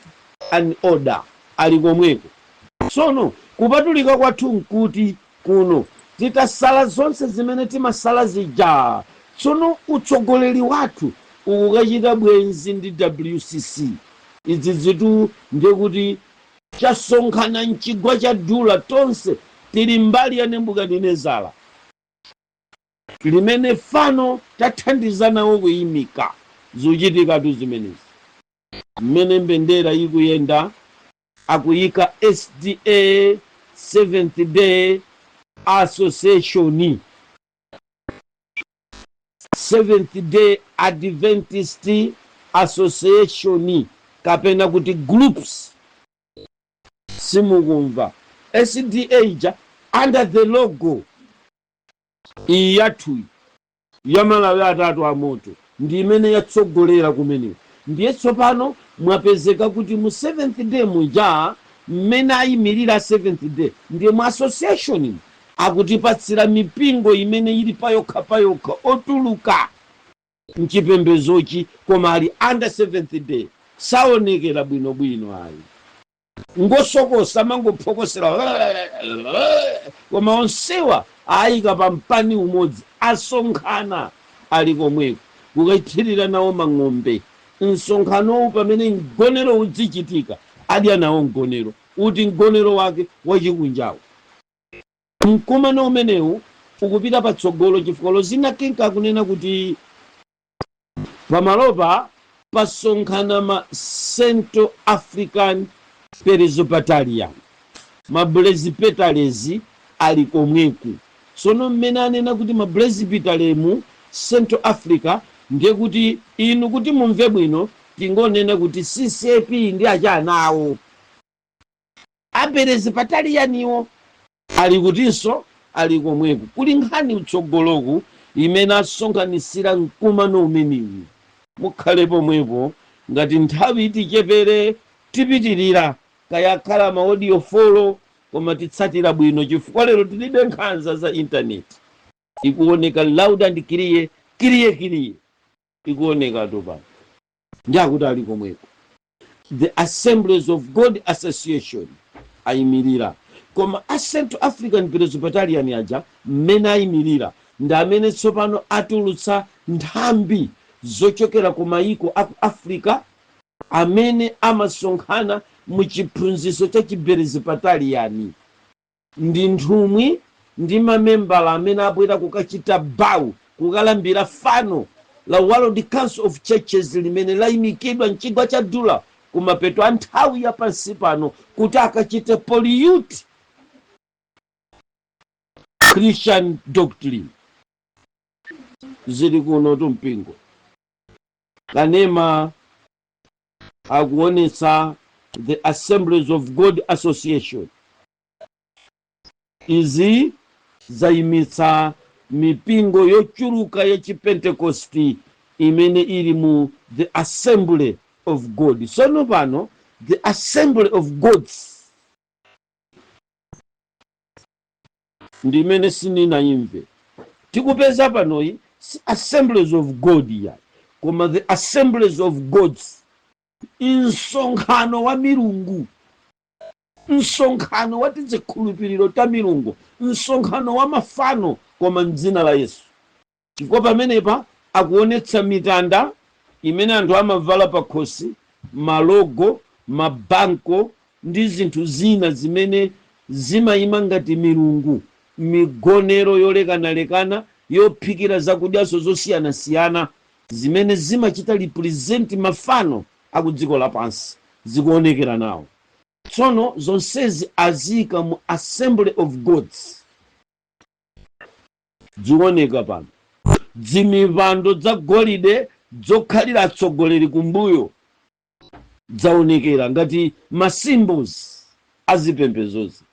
and Order ali komweko. Tsono kupatulika kwathu nkuti kuno titasala zonse zimene timasala zija. Tsono utsogoleri wathu ukachita bwenzi ndi WCC izi zitu ndiye kuti chasonkhana mchigwa cha Dula tonse tili mbali ya Nebukadinezara limene fano tathandizanawo kuyimika zochitikatu zimenezi. Mmene mbendera ikuyenda akuyika SDA 7th Day Association, 7th Day Adventist Association kapena kuti groups simukumva. SDA ija under the logo iyathu ya Malawi atatu amoto ndi imene yatsogolera kumeneko. Ndiye tsopano mwapezeka kuti mu 7th Day muja mmene ayimirira 7th Day ndiye mu association akutipatsira mipingo imene ili payokha otuluka mchipembezochi koma ali under 7th Day saonekera bwinobwino ayi ngosokosa mangophokosera koma onsewa ayika pa mpani umodzi asonkhana ali komweko kukaithirira nawo mang'ombe. Msonkhanowu pamene mgonero udzichitika adya nawo mgonero uti mgonero wake wachikunjawo. Mkumano umenewu ukupita patsogolo chifukwa zinakinka kunena kuti pamalopa pasonkhana ma Central African Presbyterian mapresbyterians ali komweko. Sono mmene anena kuti mapresbyterian Central Africa ndiye kuti inu kuti mumve bwino tingonena kuti CCP ndi achanawo apresbyterianiwo ali kutinso ali komweko. Kuli nkhani utsogoloku imene asonkhanisira mkumano umenewu. Mukhale pomwepo ngati nthawi itichepere tipitirira kayakhala ma audio follow koma titsatira bwino chifukwa lero tilibe nkhanza za internet ikuoneka loud and clear ikuoneka topano ndi akuti ali komweko. The Assemblies of God Association ayimirira koma a Central African Presbyterian aja mmene ayimirira ndi amene tsopano atulutsa nthambi zochokera ku mayiko aku Africa amene amasonkhana mu chiphunzitso cha chipresbyterian. Ndi nthumwi ndi mamembala amene abwera kukachita bawu kukalambira fano la World Council of Churches limene layimikidwa mchigwa cha Dula kumapeto a nthawi ya pansi pano kuti akachite pollute Christian doctrine. Zili kuno tumpingo kanema akuonesa the Assemblies of God Association izi zayimitsa mipingo yochuluka ya chipentekosti imene ili mu the Assembly of God. Sono pano the Assembly of Gods ndi imene sininayimve tikupeza panoyi si Assemblies of God ya koma the Assemblies of Gods. Msonkhano wa milungu, msonkhano wa tizikhulupiriro ta milungu, msonkhano wa mafano koma mdzina la Yesu. Chifukwa pamenepa akuonetsa mitanda imene anthu amavala pakhosi, malogo, mabanko ndi zinthu zina zimene zimayima ngati milungu, migonero yolekanalekana yophikira zakudyaso zosiyanasiyana zimene zimachita represent mafano aku dziko lapansi zikuonekera nawo. Tsono zonsezi azika mu Assembly of Gods zikuoneka pano. Dzimivando dza golide dzokhalira atsogoleri kumbuyo dzaonekera ngati ma symbols azipembezozi.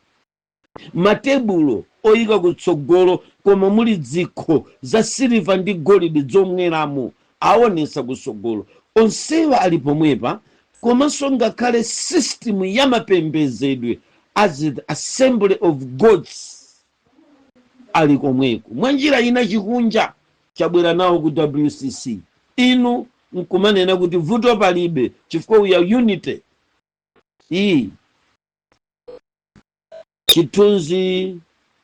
Matebulo oyika kutsogolo koma muli dzikho za siliva ndi golide zomweramo aonesa kusogolo onsewa ali pomwepa komanso ngakhale system ya mapembedzedwe as the assembly of gods ali komweko mwanjira ina chikunja chabwera nawo ku WCC inu nkumanena kuti vuto palibe chifukwa we are unity. iyi chithunzi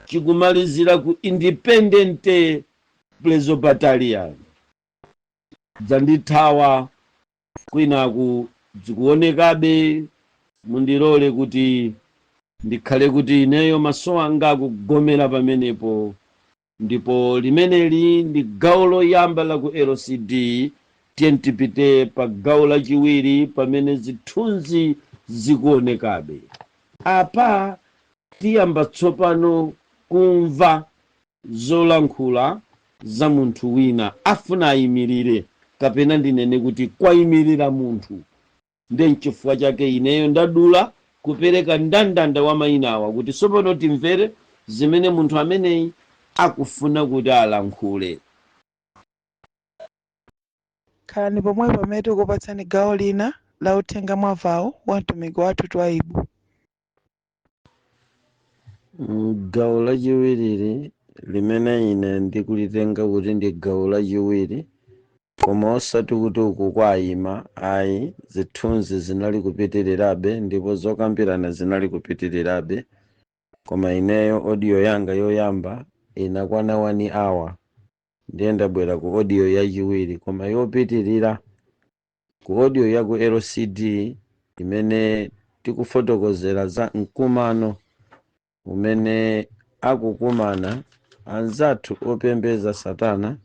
chikumalizira ku Independent Plezo Battalion dzandithawa kwinaku zikuonekabe mundilole kuti ndikhale kuti ineyo maso anga akugomera pamenepo ndipo limeneli ndi gawo loyamba la ku LCD tiye tipite pa gawo lachiwiri pamene zithunzi zikuonekabe. Apa tiyamba tsopano kumva zolankhula za munthu wina afuna ayimirire kapena ndinene kuti kwayimirira munthu ndi nchifukwa chake ineyo ndadula kupereka ndandanda wa mayinawa kuti tsopano timvere zimene munthu ameneyi akufuna kuti alankhule. khalani pomwe pamene tikupatsani gawo lina la uthenga mwavawo wa mtumiki wathu Twaibu. Gawo lachiwiri limene ine ndikulitenga kuti ndi gawo lachiwiri koma osati kuti uku kwayima ayi zithunzi zinali kupitirirabe ndipo zokambirana zinali kupitirirabe koma ineyo audio yanga yoyamba inakwana 1 hour ndiye ndabwera ku audio yachiwiri koma yopitirira ku audio ya ku LCD imene tikufotokozera za mkumano umene akukumana anzathu opembeza Satana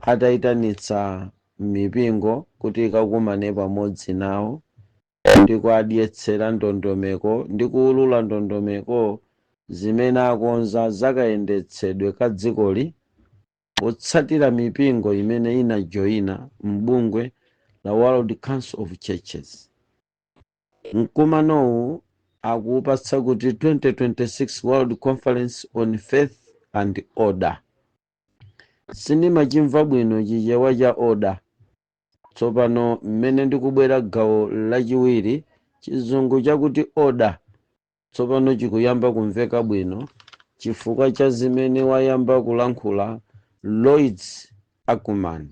atayitanitsa mipingo kuti ikakumane pamodzi nawo ndi kuadyetsera ndondomeko ndi kuulula ndondomeko zimene akonza zakayendetsedwe ka dzikoli potsatira mipingo imene inajoyina mbungwe la World Council of Churches. Mkumanowu akupatsa kuti 2026 World Conference on Faith and Order. Sindimachimva bwino chichewa cha order. Tsopano mmene ndikubwera gawo lachiwiri chizungu chakuti order tsopano chikuyamba kumveka bwino chifukwa cha zimene wayamba kulankhula Lloyds Ackerman.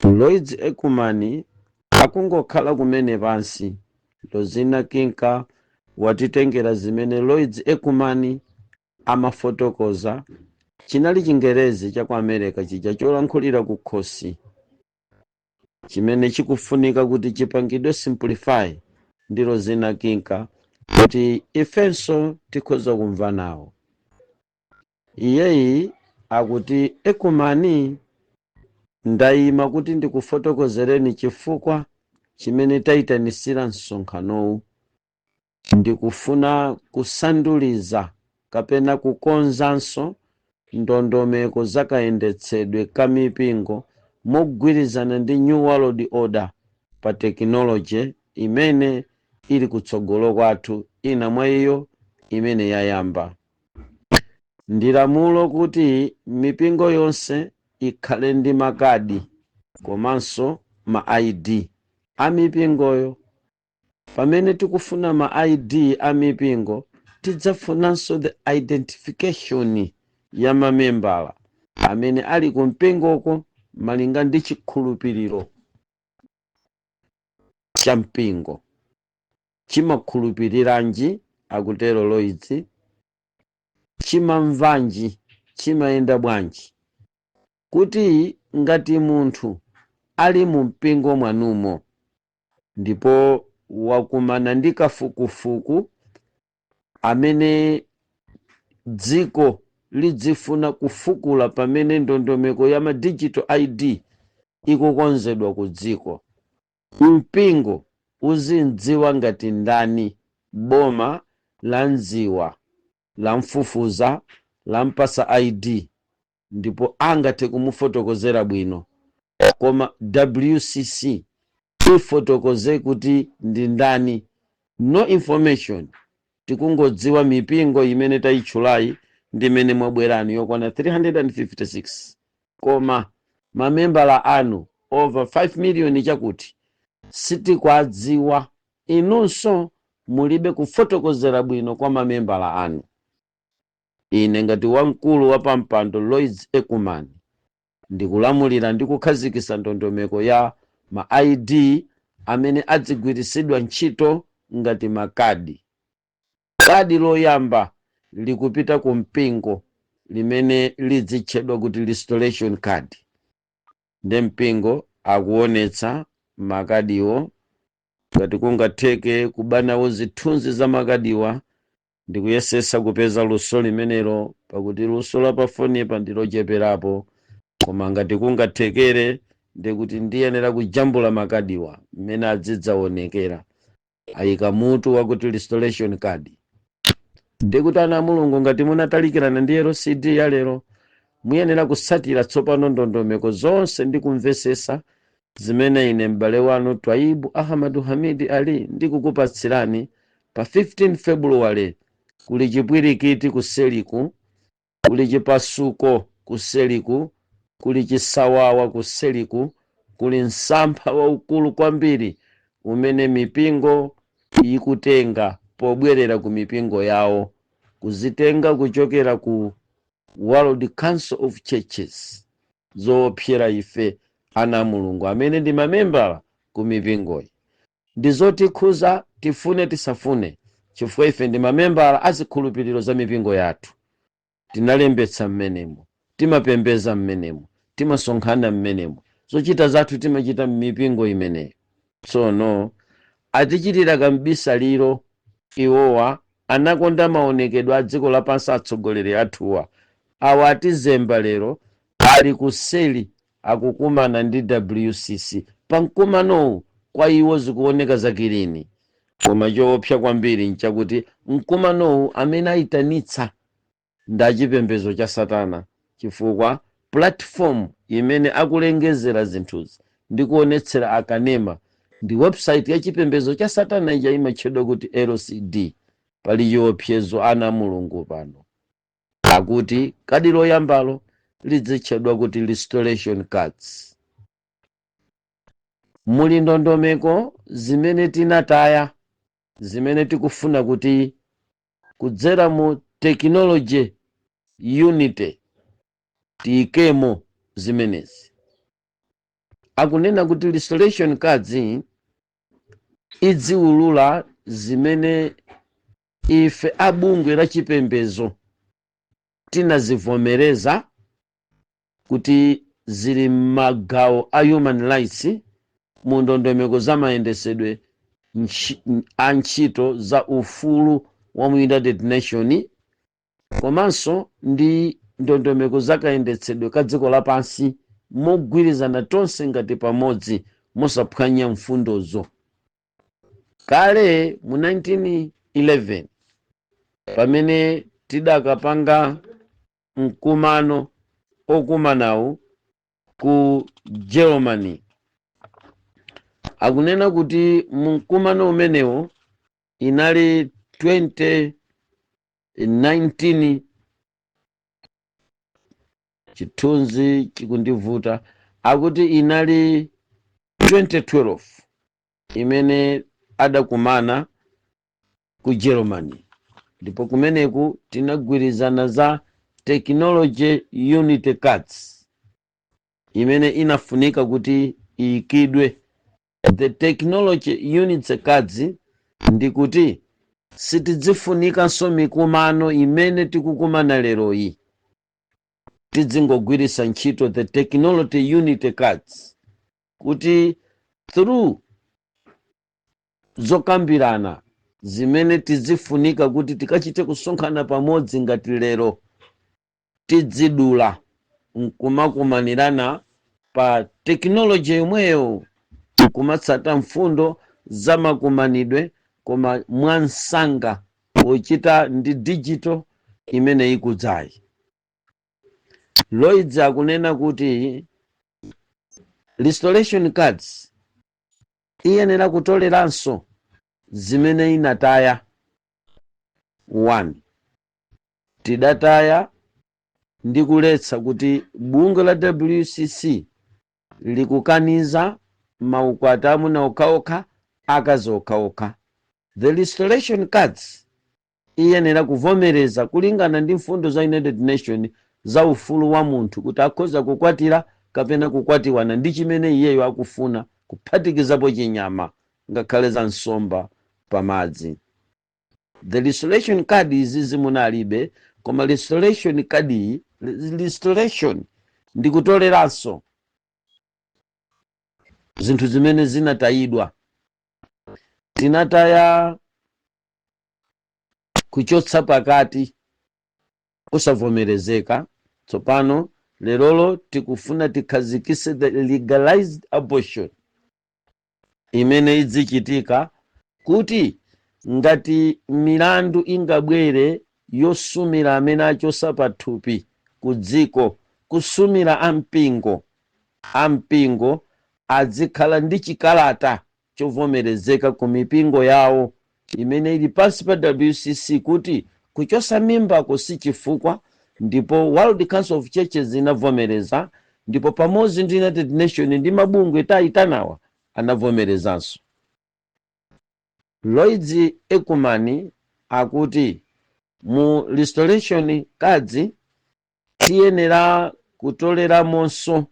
Lloyds Ackerman akungokhala kumene pansi Lozina Kinka watitengera zimene Lloyds Ackerman amafotokoza chinali Chingerezi cha ku America chija cholankhulira ku khosi chimene chikufunika kuti chipangidwe simplify ndi Lozina Kinka kuti ifenso tikhoza kumva nawo. Iyeyi akuti Ackerman ndayima kuti ndikufotokozereni chifukwa chimene tayitanisira msonkhanowu ndikufuna kusanduliza kapena kukonzanso ndondomeko zakayendetsedwe ka mipingo mogwirizana ndi New World Order pa technology imene ili kutsogolo kwathu ina mwa iyo imene yayamba. Ndilamulo kuti mipingo yonse ikhale ndi makadi komanso ma ID a mipingoyo. Pamene tikufuna ma ID a mipingo tidzafunanso the identification ya mamembala amene ali ku mpingoko malinga ndi chikhulupiriro cha mpingo. Chimakhulupiriranji akutero Lloyds, chimamvanji, chimayenda bwanji. Kuti ngati munthu ali mu mpingo mwanumo ndipo wakumana ndi kafukufuku amene dziko lidzifuna kufukula pamene ndondomeko ya ma digital ID ikukonzedwa ku dziko, mpingo uzindziwa ngati ndani, boma la nziwa la mfufuza la mpasa ID ndipo angathe kumufotokozera bwino. Koma WCC ifotokoze kuti ndi ndani, no information. Tikungodziwa mipingo imene tayitchulayi ndi imene mwabwerani yokwana 356 koma mamembala anu over 5 million chakuti sitikwadziwa, inunso mulibe kufotokozera bwino kwa mamembala anu. Ine ngati wamkulu wa pampando Lloyds Ekuman ndikulamulira ndi kukhazikitsa ndondomeko ya ma ID amene adzigwiritsidwa ntchito ngati makadi. Kadi loyamba likupita ku mpingo limene lidzitchedwa kuti restoration card. Nde mpingo akuonetsa makadiwo, ngati kungatheke kubanawo zithunzi za makadiwa ndikuyesesa kupeza luso limenelo, pakuti luso la pafonipa ndilocheperapo, koma ngati kungathekere ndikuti ndiyenera kujambula makadiwa mmene adzidzaonekera ayika mutu wakuti restoration card. Ndikuti ana Mulungu, ngati munatalikirana ndi LCD ya lero, muyenera kusatira tsopano ndondomeko zonse ndi kumvesesa zimene ine m'bale wanu Twaibu Ahmadu Hamidi Ali ndikukupatsirani pa 15 February kuli chipwirikiti kuseliku, kuli chipasuko kuseliku, kuli chisawawa kuseliku, kuli msampha waukulu kwambiri umene mipingo ikutenga pobwerera ku mipingo yawo, kuzitenga kuchokera ku World Council of Churches, zoopsera ife ana Mulungu amene ndi mamembala ku mipingoyi. Ndizotikhuza tifune tisafune, chifukwa ife ndi mamembala azikhulupiriro za mipingo yathu. Tinalembetsa mmenemo, timapembeza mmenemo, timasonkhana mmenemo, zochita zathu timachita m'mipingo imeneyo. Tsono atichitira kambisaliro iwowa anakonda maonekedwe a dziko lapansi atsogoleri athuwa. Awa atizemba lero ali kuseli akukumana ndi WCC. Pamkumanowu kwa iwo zikuoneka zakilini, koma choopsa kwambiri nchakuti mkumanowu amene ayitanitsa ndi achipembedzo cha Satana, chifukwa platform imene akulengezera zinthuzi ndi kuonetsera akanema ndi website ya chipembedzo cha Satana ija imatchedwa kuti LCD. Pali chiopsezo ana Mulungu pano, akuti kadi loyambalo lidzitchedwa kuti restoration cards. Muli ndondomeko zimene tinataya, zimene tikufuna kuti kudzera mu technology unity tiyikemo zimenezi. Akunena kuti restoration cards idziwulula zimene ife abungwe la chipembedzo tinazivomereza kuti zili m'magawo a human rights mu ndondomeko za mayendesedwe a ntchito za ufulu wa mu United Nations, komanso ndi ndondomeko za kayendetsedwe ka dziko lapansi mogwirizana tonse ngati pamodzi mosaphwanya mfundozo. Kale mu 1911 pamene tidakapanga mkumano okumanawu ku Germany, akunena kuti mkumano umenewo inali 2019, chithunzi chikundivuta, akuti inali 2012 imene adakumana ku Germany, ndipo kumeneku tinagwirizana za technology unity cards imene inafunika kuti iyikidwe. The technology unity cards ndi kuti sitidzifunikanso mikumano imene tikukumana lero iyi, tidzingogwiritsa ntchito the technology unity cards kuti through zokambirana zimene tizifunika kuti tikachite kusonkhana pamodzi ngati lero tidzidula nkumakumanirana pa technology yomweyo, kumatsata mfundo za makumanidwe koma mwansanga pochita ndi digital imene ikudzayi. Lloyds akunena kuti restoration cards iyenera kutoleranso zimene inataya. 1. Tidataya ndi kuletsa kuti bungwe la WCC likukaniza maukwati amuna okhaokha, akazi okhaokha. The restoration cards iyenera kuvomereza kulingana ndi mfundo za United Nations za ufulu wa munthu kuti akhoza kukwatira kapena kukwatiwana ndi chimene iyeyo akufuna, kuphatikizapo chinyama ngakhale za nsomba pamadzi. The restoration card izi zimunalibe, koma restoration card iyi, restoration ndi kutoleranso zinthu zimene zinatayidwa. Tinataya kuchotsa pakati kusavomerezeka. Tsopano lerolo tikufuna tikhazikise the legalized abortion imene idzichitika, kuti ngati milandu ingabwere yosumira amene achosa pathupi ku dziko, kusumira ampingo adzikhala ndi chikalata chovomerezeka ku mipingo yawo imene ili pansi pa WCC kuti kuchosa mimbako si chifukwa, ndipo World Council of Churches inavomereza, ndipo pamodzi ndi United Nations ndi mabungwe tayitanawa anavomerezanso. Lloyd Ekumani akuti mu restoration cards tiyenera kutoleramonso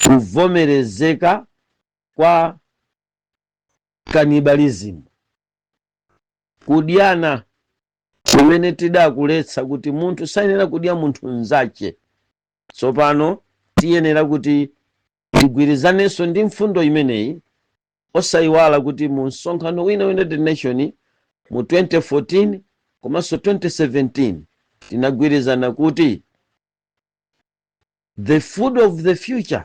kuvomerezeka kwa cannibalism, kudyana kumene tidakuletsa kuti munthu sayenera kudya munthu mnzache. Tsopano tiyenera kuti tigwirizanenso ndi mfundo imeneyi, osayiwala kuti mu msonkhano wina United Nations mu 2014 komanso 2017 tinagwirizana kuti the food of the future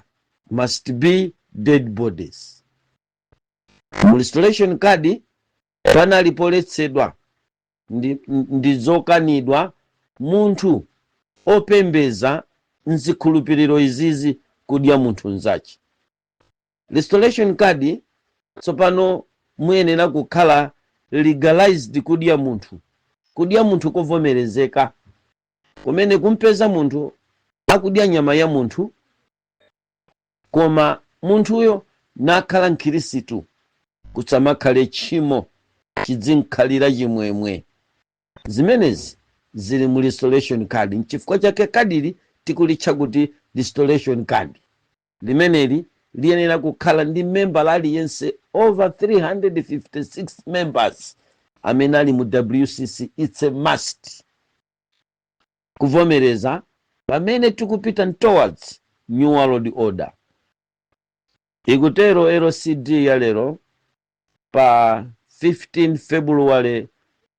must be dead bodies. Mu restoration card panalipoletsedwa ndi zokanidwa munthu opembeza nzikhulupiriro izizi kudya munthu mnzache. Restoration card tsopano muyenera kukhala legalized kudya munthu kovomerezeka, kumene kumpeza munthu akudya nyama ya munthu koma munthuyo nakhala mkhirisitu, kutsamakhale tchimo chidzinkhalira chimwemwe. Zimenezi zili mu restoration card. Nchifukwa chake kadili tikulitcha kuti restoration card. Limeneli liyenera kukhala ndi member aliyense over 356 members amene ali mu WCC. It's a must kuvomereza pamene tikupita towards new world order. Ikutero LCD ya lero pa 15 February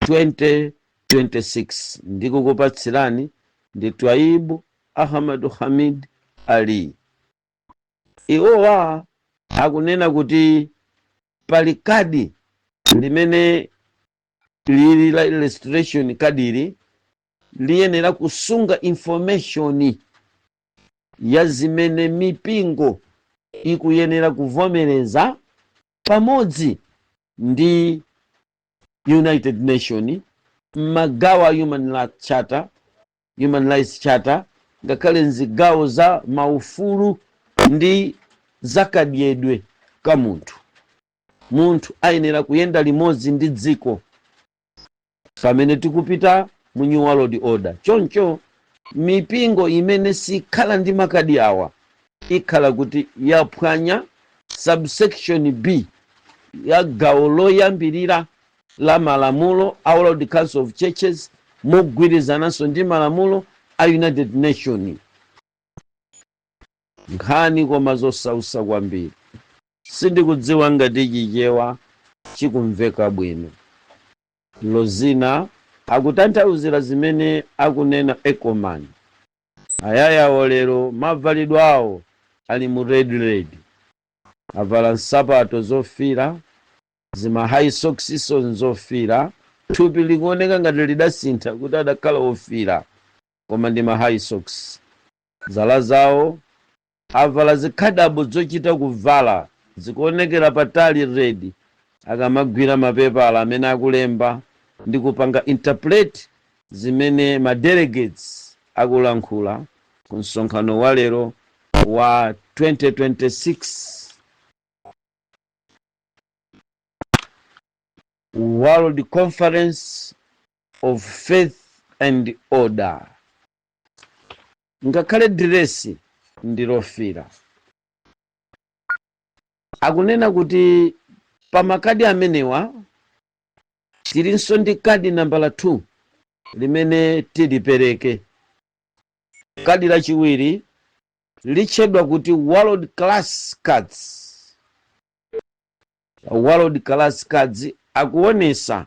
2026 ndikukupatsirani ndi Twaibu Ahmad Hamid Ali. Iwowa akunena kuti pali kadi limene lili la restoration kadiri liyenera kusunga information ya zimene mipingo ikuyenera kuvomereza pamodzi ndi United Nations, magawa Human Rights Charter, ngakhale nzigawo za maufulu ndi zakadyedwe ka munthu ayenera kuyenda limodzi ndi dziko pamene tikupita mu new world order. Choncho mipingo imene sikhala ndi makadi awa ikhala kuti yaphwanya subsection B ya gawo loyambirira la malamulo a World Council of Churches mogwirizananso ndi malamulo a United Nations. Nkhani koma zosausa kwambiri, sindikudziwa ngati chichewa chikumveka bwino. Lozina akutanthauzira zimene akunena Ekomani. Ayayawo lero mavalidwe awo ali mu red, avala nsapato zofira, zima high socks zofira, thupi likuoneka ngati lidasintha kuti adakhala ofira koma ndi ma high socks. Zala zawo avala zikhadabo zochita kuvala zikuonekera patali red, akamagwira mapepala amene akulemba ndi kupanga interpret zimene ma delegates akulankhula ku msonkhano wa lero wa 2026 World Conference of Faith and Order. Ngakhale diresi ndilofira. Akunena kuti pamakadi amenewa tilinso ndi kadi nambala 2 limene tilipereke. Kadi lachiwiri litchedwa kuti World Class Cards. World Class Cards akuonesa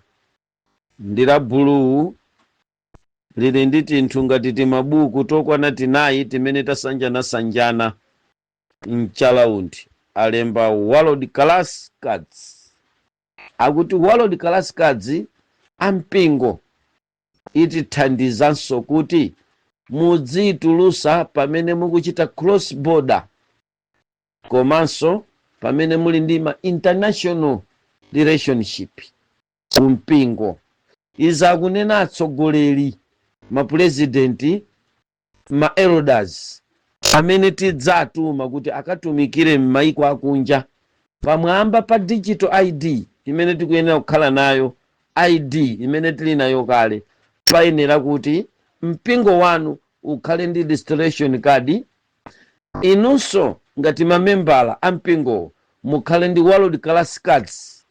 ndi la buluu, lili ndi tinthu ngati timabuku tokwana tinayi timene tasanjana mchalaundi, alemba World Class Cards. Akuti World Class Cards ampingo itithandizanso kuti mudzitulusa pamene mukuchita cross border, komanso pamene muli ndi ma international relationship kumpingo. Iza akunena atsogoleri, mapresidenti, ma elders amene tidzatuma kuti akatumikire m'maiko akunja, pamwamba pa digital ID imene tikuyenera kukhala nayo, ID imene tili nayo kale. Payenera kuti mpingo wanu ukhale ndi registration card, inunso ngati mamembala ampingo mukhale ndi World Class Cards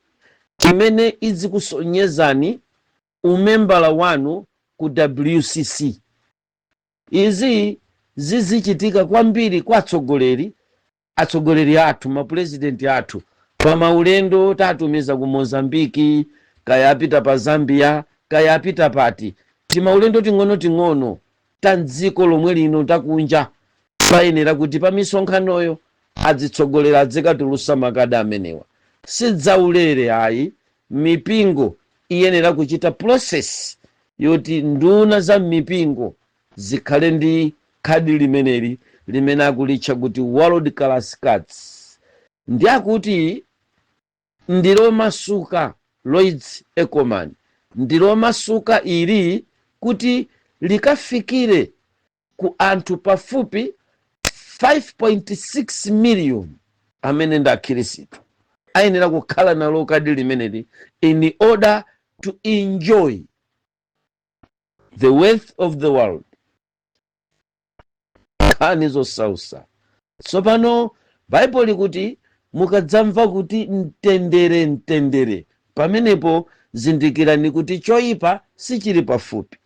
imene izikusonyezani umembala wanu ku WCC. Izi zizichitika kwambiri kwa atsogoleri athu, mapresidenti athu, pa maulendo tatumiza ku Mozambiki, kaya apita pa Zambia, kaya apita pati, timaulendo ting'ono ta dziko lomwe lino takunja. Payenera kuti pa misonkhanoyo azitsogolera adzikatulusa makadi amenewa. Sidzaulere ayi, mipingo iyenera kuchita process yoti nduna za mipingo zikhale ndi khadi limeneli limene akulitcha kuti World Class Cards. Ndi akuti ndilomasuka Lloyds Ecoman, ndilomasuka ili kuti likafikire ku anthu pafupi 5.6 million amene ndi akhirisitu. Ayenera kukhala nalo kadi limeneli in order to enjoy the wealth of the world. Khani zosausa. Tsopano Bible likuti mukadzamva kuti mtendere, pamenepo zindikirani kuti choyipa sichili pafupi.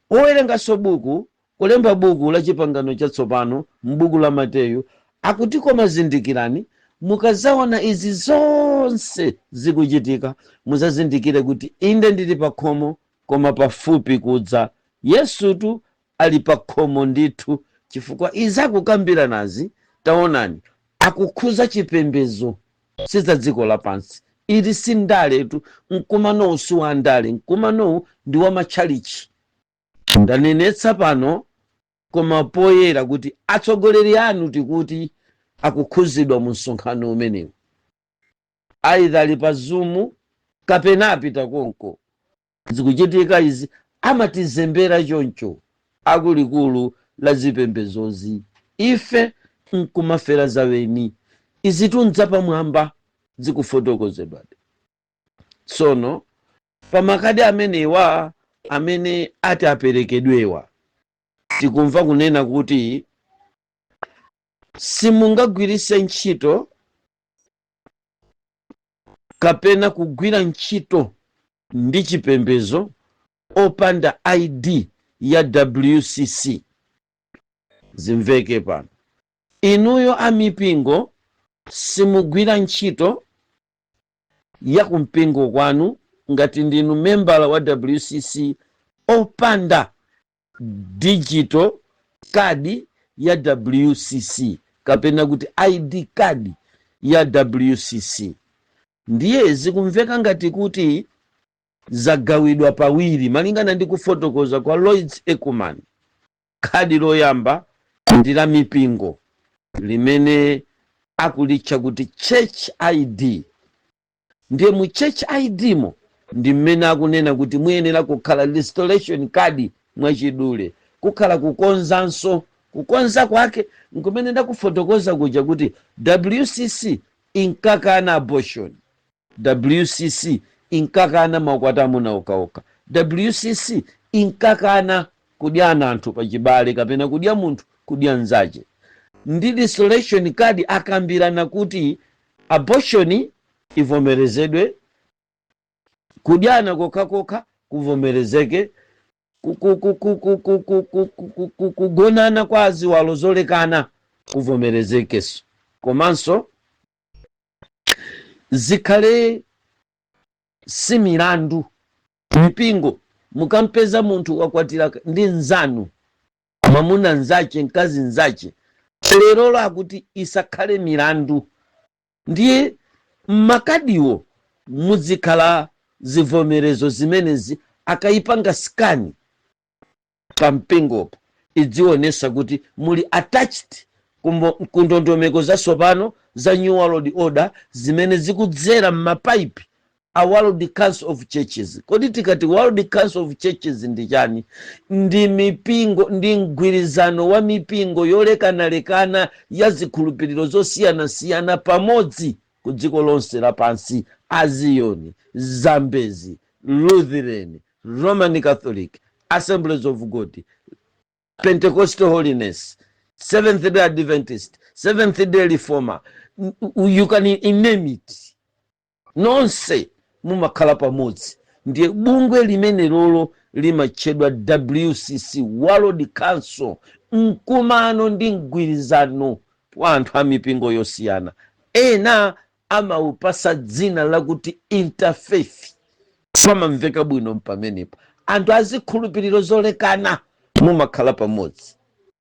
Owerenganso buku, kulemba buku la chipangano chatsopano, m'buku la Mateyu, akuti koma zindikirani, mukazaona izi zonse zikuchitika, muzazindikire kuti inde ndili pa khomo, koma pafupi kudza Yesutu ali pa khomo ndithu. Chifukwa izi akukambira nazi, taonani, akukhuza chipembedzo siza dziko lapansi. Ili si ndaletu, mkumanowu si wa ndale, mkumanowu ndi wa matchalichi. Ndanenetsa pano koma poyera kuti atsogoleri anu tikuti akukhuzidwa mu msonkhano umenewu. Aidha ali pa Zoom kapena apita konko. Zikuchitika izi amatizembera choncho akulikulu la zipembezozi. Ife nkumafera zaweni. Izi tunza pamwamba zikufotokozedwa. Tsono pamakadi amenewa amene ati aperekedwewa, tikumva kunena kuti simungagwiritse ntchito kapena kugwira ntchito ndi chipembezo opanda ID ya WCC. Zimveke pano. Inuyo amipingo simugwira ntchito ya kumpingo kwanu ngati ndinu membala wa WCC opanda digital card ya WCC kapena kuti ID card ya WCC. Ndiye zikumveka ngati kuti zagawidwa pawiri malingana ndi kufotokoza kwa Lloyds Ecoman. Khadi loyamba ndi la mipingo limene akulitcha kuti Church ID. Ndiye mu Church ID mo ndi mmene akunena kuti muyenera kukhala restoration card mwachidule, kukhala kukonzanso kukonza kwake nkumene ndakufotokoza kuja kuti WCC inkakana abortion, WCC inkakana makwati amuna okaoka, WCC inkakana kudyana anthu pachibale kapena kudya munthu kudya nzache. Ndi dissolution card akambirana kuti abortion ivomerezedwe, kudyana kokakokha kuvomerezeke, kugonana kwa ziwalo zolekana kuvomerezekeso, komanso zikhale si milandu. Mpingo mukampeza munthu wakwatira ndi nzanu, mwamuna nzache mkazi nzache, lero lakuti isakhale milandu. Ndiye makadiwo muzikhala zivomerezo zimenezi akayipanga skani pa mpingopo idzionesa kuti muli attached ku ndondomeko zasopano za New World Order zimene zikudzera m'mapaipi a World Council of Churches. Kodi tikati World Council of Churches ndi chani? Ndi mipingo, ndi mgwirizano wa mipingo yolekanalekana ya zikhulupiriro zosiyanasiyana pamodzi ku dziko lonse lapansi: Aziyoni, Zambezi, Lutheran, Roman Catholic, Assemblies of God, Pentecostal Holiness, Seventh-day Adventist, Seventh-day Reformer, you can name it. Nonse mumakhala pamodzi. Ndiye bungwe limene lolo limatchedwa WCC, World Council, mkumano ndi mgwirizano wa anthu a mipingo yosiyana. Ena amaupasa dzina lakuti interfaith. Pamamveka bwino mpamenepo. Anthu azikhulupiriro zolekana mumakhala pamodzi.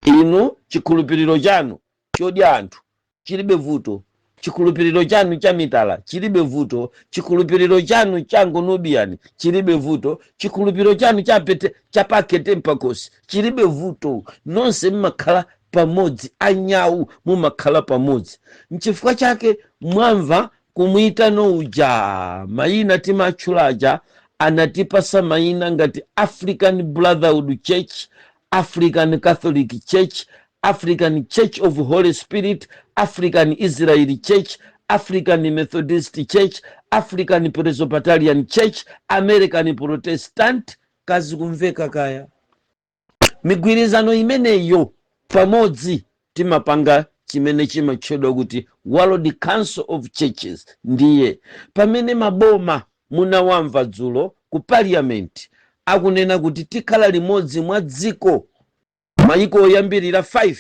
Inu chikhulupiriro chanu chodya anthu chilibe vuto, chikhulupiriro chanu cha mitala chilibe vuto, chikhulupiriro chanu cha Nubian chilibe vuto, chikhulupiriro chanu cha Pakete Mpakosi chilibe vuto. Nonse mumakhala pamodzi, anyawu mumakhala pamodzi. Nchifukwa chake mwamva kumwitano uja mayina timatchulaja anatipasa mayina ngati African Brotherhood Church, African Catholic Church, African Church of Holy Spirit, African Israeli Church, African Methodist Church, African Presbyterian Church, American Protestant. Kazi kumveka kaya. Migwirizano imeneyo pamodzi timapanga chimene chimatchedwa kuti World Council of Churches. Ndiye pamene maboma munawamva dzulo ku parliament akunena kuti tikhala limodzi mwa dziko, mayiko oyambirira 5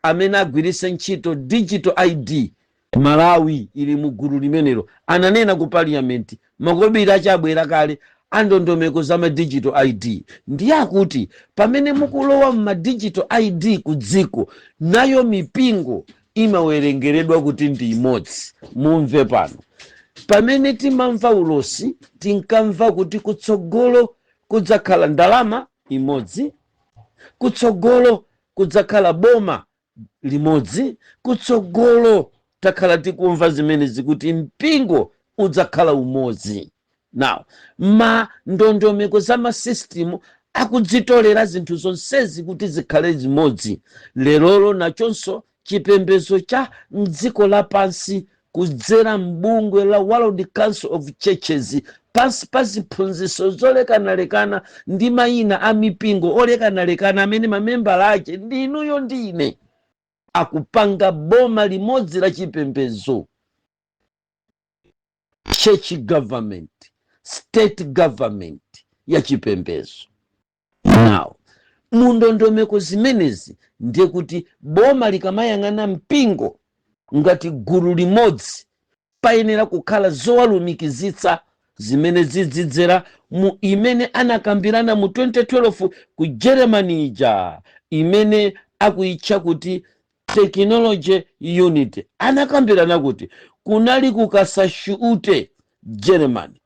amene agwiritse ntchito digital ID. Malawi ili mugulu limenelo. Ananena ku parliament makobiri achabwera kale andondomeko za ma digital ID. Ndiye akuti pamene mukulowa ma digital ID ku dziko, nayo mipingo imawerengeredwa kuti ndi imodzi. Mumve pano, pamene timamva ulosi tinkamva kuti kutsogolo kudzakhala ndalama imodzi, kutsogolo kudzakhala boma limodzi, kutsogolo takhala tikumva zimene zikuti mpingo udzakhala umodzi. Now, ma ndondomeko za ma system akudzitolera zinthu zonsezi kuti zikhale zimodzi. Lerolo nachonso chipembedzo cha mdziko lapansi kudzera mbungwe la World Council of Churches, pansi pa ziphunzitso zolekanalekana ndi mayina a mipingo olekanalekana amene mamembala ake ndi inuyo ndine, akupanga boma limodzi la chipembedzo. Church government, state government ya chipembedzo. Now, mundondomeko zimenezi ndiye kuti boma likamayang'ana mpingo ngati gulu limodzi, payenera kukhala zowalumikizitsa zimene zidzidzera mu imene anakambirana mu 2012 ku Germany ija, imene akuitcha kuti technology unity. Anakambirana kuti kunali kukasashuute Germany,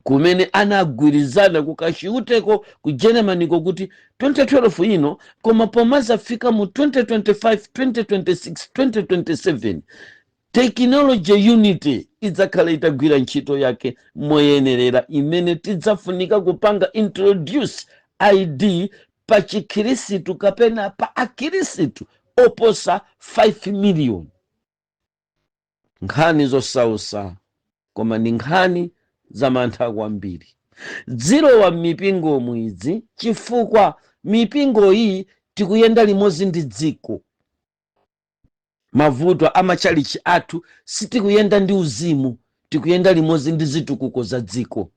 kumene anagwirizana kukashiuteko ku Germany kokuti 2012 ino, koma pomaza fika mu 2025, 2026, 2027 technology unity idzakhala itagwira ntchito yake moyenerera, imene tidzafunika kupanga introduce ID pa chikhirisitu kapena pa akhirisitu oposa 5 million. Nkhani zosausa koma ndi nkhani za mantha kwambiri. Dzilowa m'mipingo mwidzi chifukwa mipingo iyi tikuyenda limodzi ndi dziko. Mavuto amachalichi athu sitikuyenda ndi uzimu, tikuyenda limodzi ndi zitukuko za dziko.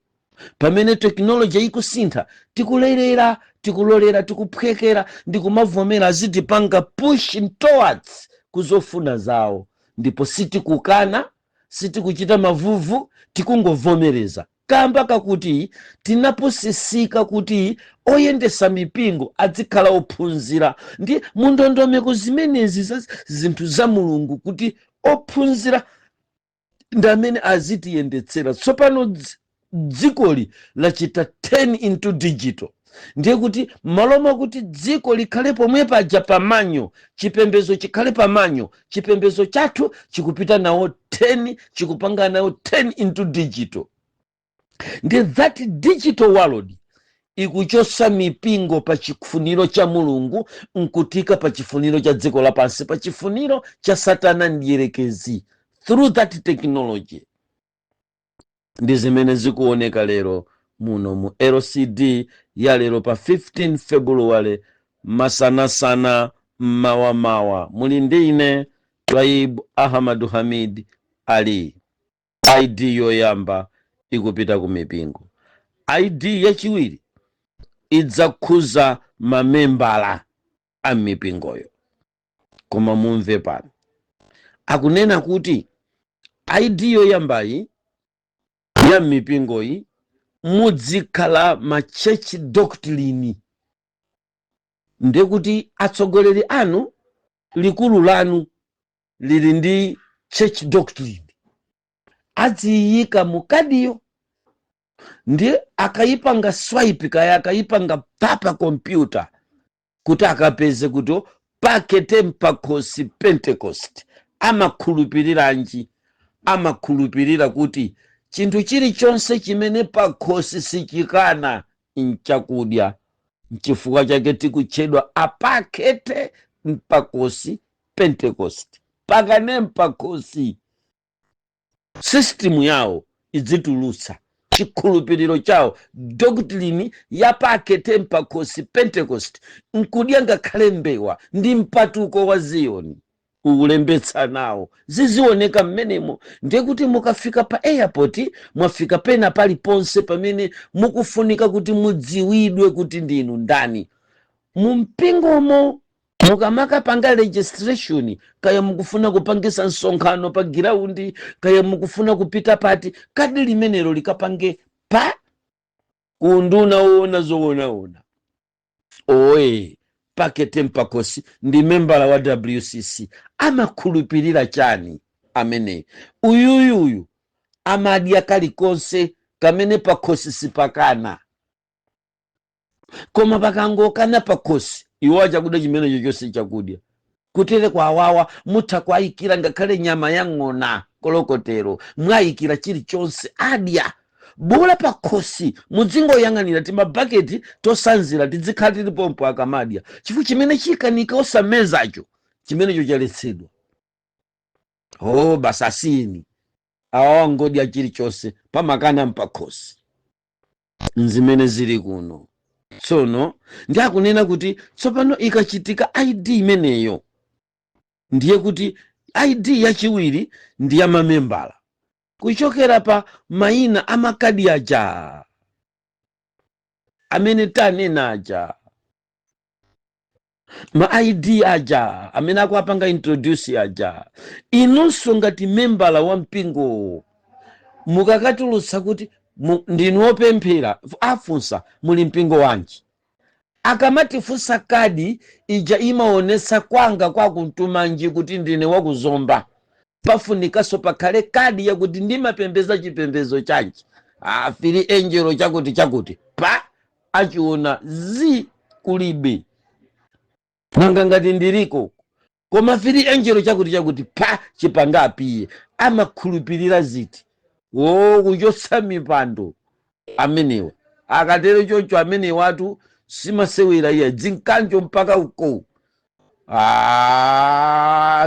Pamene teknoloji ikusintha tikulolera, tikuphwekera ndi kumavomera azitipanga pushing towards kuzofuna zawo, ndipo sitikukana, sitikuchita mavuvu, tikungovomereza. Kamba kakuti tinapusisika kuti oyendesa mipingo adzikhala ophunzira ndi mundondomeko zimenezi za zinthu za Mulungu, kuti ophunzira ndi amene azitiyendetsera. Tsopano dzikoli lachita 10 into digital, ndiye kuti maloma kuti dziko likhale pomwe paja pamanyo, chipembezo chikhale pamanyo, chipembezo chathu chikupita nawo 10, chikupanga nawo 10 into digital. Ndi that digital world ikuchosa mipingo pa chifuniro cha Mulungu nkutika pa chifuniro cha dziko lapansi, pa chifuniro cha Satana ndiyerekezi. Through that technology ndi zimene zikuoneka lero muno mu LCD ya lero pa 15 February masanasana mawa. Muli ndi ine Twaib Ahmadu Hamid Ali. ID yoyamba ikupita ku mipingo. ID yachiwiri idzakhuza mamembala a mipingoyo. Koma mumve pano akunena kuti ID yoyambayi ya mipingoyi mudzikhala ma church doctrine, ndiye kuti atsogoleri anu, likulu lanu lili ndi church doctrine, adziyika mukadiyo, ndiye akayipanga swipe kaya akayipanga papa computer kuti akapeze kuti pakete mpakhosi Pentecost amakhulupiriranji. Amakhulupirira kuti chinthu chilichonse chimene pakhosi sichikana nchakudya, nchifukwa chake tikutchedwa apakete mpakhosi Pentecost. Pakane mpakhosi system yawo idzitulutsa chikhulupiriro chawo, doctrine ya pakete mpakhosi Pentecost nkudya ngakhale mbewa ndi mpatuko wa Ziyoni ulembetsa nawo. Zizioneka mmenemo. Ndiye kuti mukafika pa airport, mwafika pena paliponse pamene mukufunika kuti mudziwidwe kuti ndinu ndani. Mumpingomo mukamaka panga registration, kaya mukufuna kupangisa nsonkhano pa giraundi, kaya mukufuna kupita pati, kadi limenelo likapange pa kunduna ona zoona. Oe pakete mpakhosi ndi membala wa WCC. Amakhulupirira chani amene? Uyuyuyu amadya kalikonse kamene pakhosi sipakana. Koma pakangokana pakhosi, iwo chakudya chimene chochonse chakudya. Kutere kwa awawa mutha kwayikira ngakhale nyama ya ng'ona kolokotero, mwayikira chilichonse adya. Bula pakhosi mudzingoyang'anira timabaketi tosanzira tidzikhala tilipompo akamadya. Chifukwa chimene chikanika osamezacho chimenecho chaletsedwa. Oh basasini awawa ngodya chilichonse pamakana mpakhosi. Nzimene zili kuno. Tsono ndi akunena kuti tsopano ikachitika ID imeneyo, ndiye kuti ID yachiwiri ndi ya mamembala, kuchokera pa mayina amakadi aja amene tanena aja, ma ID aja amene akuapanga introduce aja. Inunso ngati membala wa mpingo mukakatulutsa kuti ndinu opemphera, afunsa muli mpingo wanji, akamatifunsa kadi ija imaonesa kwanga kwa kuntumanji kuti ndine wakuzomba, pafunikanso pakhale kadi yakuti ndimapembeza chipembezo chanji, fili angelo chakuti pa achiona zi kulibe nanga ngati ndiliko, koma fili angelo chakuti pa chipanga apiye. Amakhulupirira ziti kuchotsa mipando amenewa. Akatero choncho amenewa atu simasewera iya dzinkanjo mpaka uko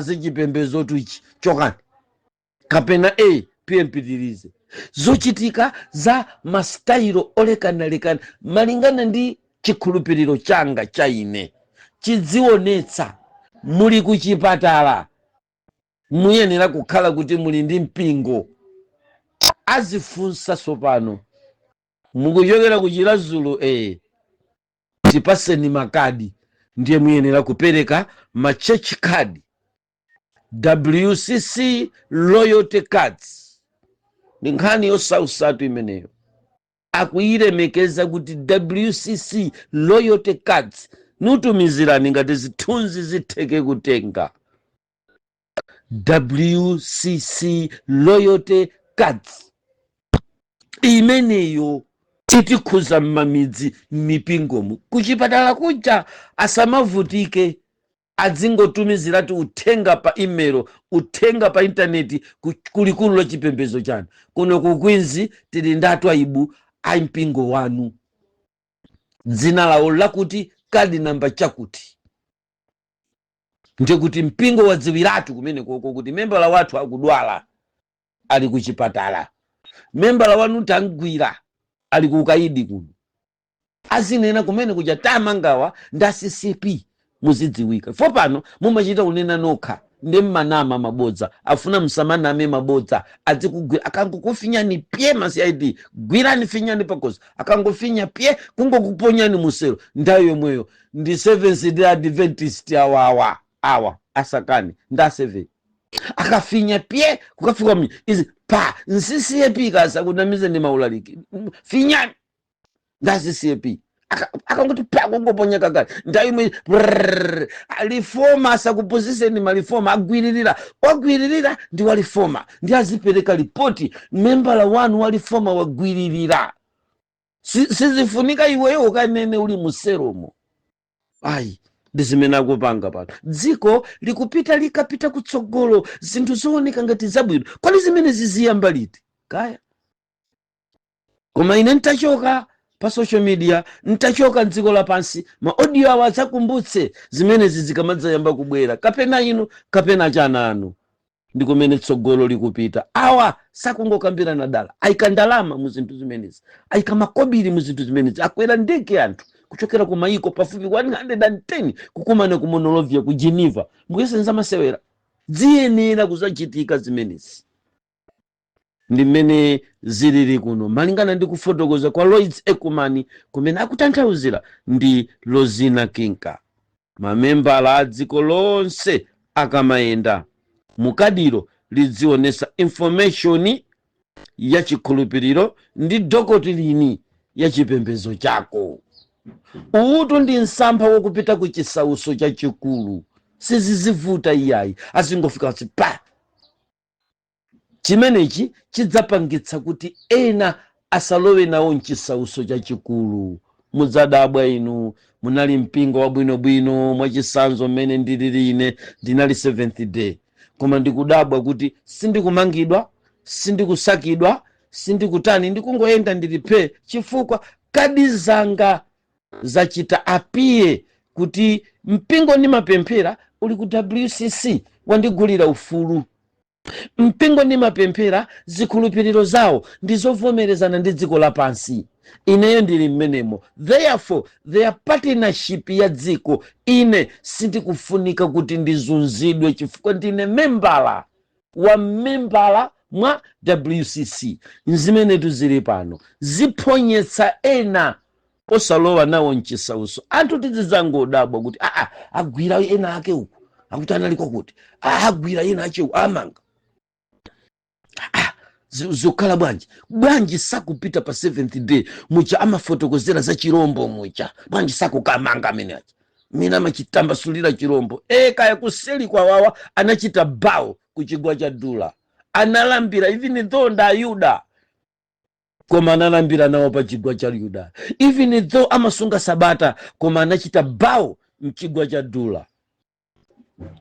zichipembedzo tuchi chokani kapena pia mpitirize zochitika za mastailo olekanalekana malingana ndi chikhulupiriro changa cha ine chidzionetsa muli kuchipatala muyenera kukhala kuti muli ndi mpingo azifunsa sopano mukuchokera kuchilazulo tipaseni makadi ndiye muyenera kupereka ma church card WCC loyalty cards ndi nkhani yosausatu imeneyo akuyilemekeza kuti WCC loyalty cards nutumizirani ngati zithunzi zitheke kutenga WCC loyalty cards imeneyo titikhuza mmamidzi m'mipingomu kuchipatala kuja asamavutike adzingotumizirati uthenga pa email uthenga pa intaneti kulikulu la chipembedzo chanu kuno kukwinzi tili ndatu aibu aimpingo wanu dzina lawo lakuti kadi namba chakuti ndikuti mpingo wadziwiratu kumene koko kuti membala wathu akudwala ali kuchipatala membala wanu tangwira ali kukaidi kuno azinena kumene kuja tamangawa nda CCP muzidziwika fopano mumachita kunena nokha ndi mmanama mabodza afuna msamaname mabodza adzikugwira akangokufinyani pye masiyidi gwirani finyani pakosi akangofinya pye kungokuponyani musero ndayo yomweyo ndi Seventh Day Adventist awa asakani nda 7 akafinya pye kukafika mimi izi pa nsisiyepi kaza kunamize ni maulaliki finyani nda CCP akangoti pa kungoponya kakali ndaimwe alifoma asakupoziseni malifoma agwiririra ndi walifoma ndi azipereka ripoti membala wanu walifoma wagwiririra sizifunika iweyo ukanene uli museromo ayi ndizimene akupanga pano dziko likapita kutsogolo zinthu zooneka ngati zabwino kwali zimene ziziyamba liti kaya koma ine ntachoka pa social media ntachoka dziko lapansi ma audio awa zakumbutse zimene zizikamadzayamba kubwera kapena inu kapena chana anu ndikumene tsogolo likupita awa sakungokambirana dala ayika ndalama mu zinthu zimenezi ayika makobiri mu zinthu zimenezi akwera ndege anthu kuchokera ku mayiko pafupi 110 kukumana ku Monrovia ku Geneva mukuyesenza masewera ziyenera kuzachitika zimenezi ndi mmene zilili kuno malingana ndi kufotokoza kwa Lloyds Ekumani kumene akutanthauzira ndi Lozina Kinka mamembala a dziko lonse akamayenda mukadiro lidzionesa information ya chikhulupiriro ndi dokotrini ya chipembedzo chako utu ndi nsampha wokupita ku chisauso chachikulu sizizivuta iyayi azingofika pa chimenechi chidzapangitsa kuti ena asalowe nawo mchisauso chachikulu mudzadabwa inu munali mpingo wabwinobwino mwachisanzo mmene ndilili ine ndinali Seventh Day koma ndikudabwa kuti sindikumangidwa sindikusakidwa sindikutani ndikungoyenda ndilipe chifukwa kadi zanga zachita apiye kuti mpingo ni mapemphera uli ku WCC wandigulira ufulu mpingo ni mapemphera zikhulupiriro zawo ndizovomerezana ndi dziko lapansi ineyo ndili mmenemo therefore their partnership ya dziko ine sindikufunika kuti ndizunzidwe chifukwa ndine membala wa membala mwa WCC nzimene tuzili pano ziphonyetsa ena osalowa nawo mchisauso anthu tidzangodabwa kuti agwira ena ake uku akuti analiko kuti agwira ena ache uku amanga zokhala bwanji sakupita pa Seventh Day mucha amafotokozera za chirombo mucha bwanji sakukamanga ameneachi mina machitambasulira chirombo kaya kuseli kwa wawa anachita bao kuchigwa cha Dula analambira even though nda Yuda koma analambira nawo pa chigwa cha Yuda even though amasunga sabata koma anachita bao mchigwa cha Dula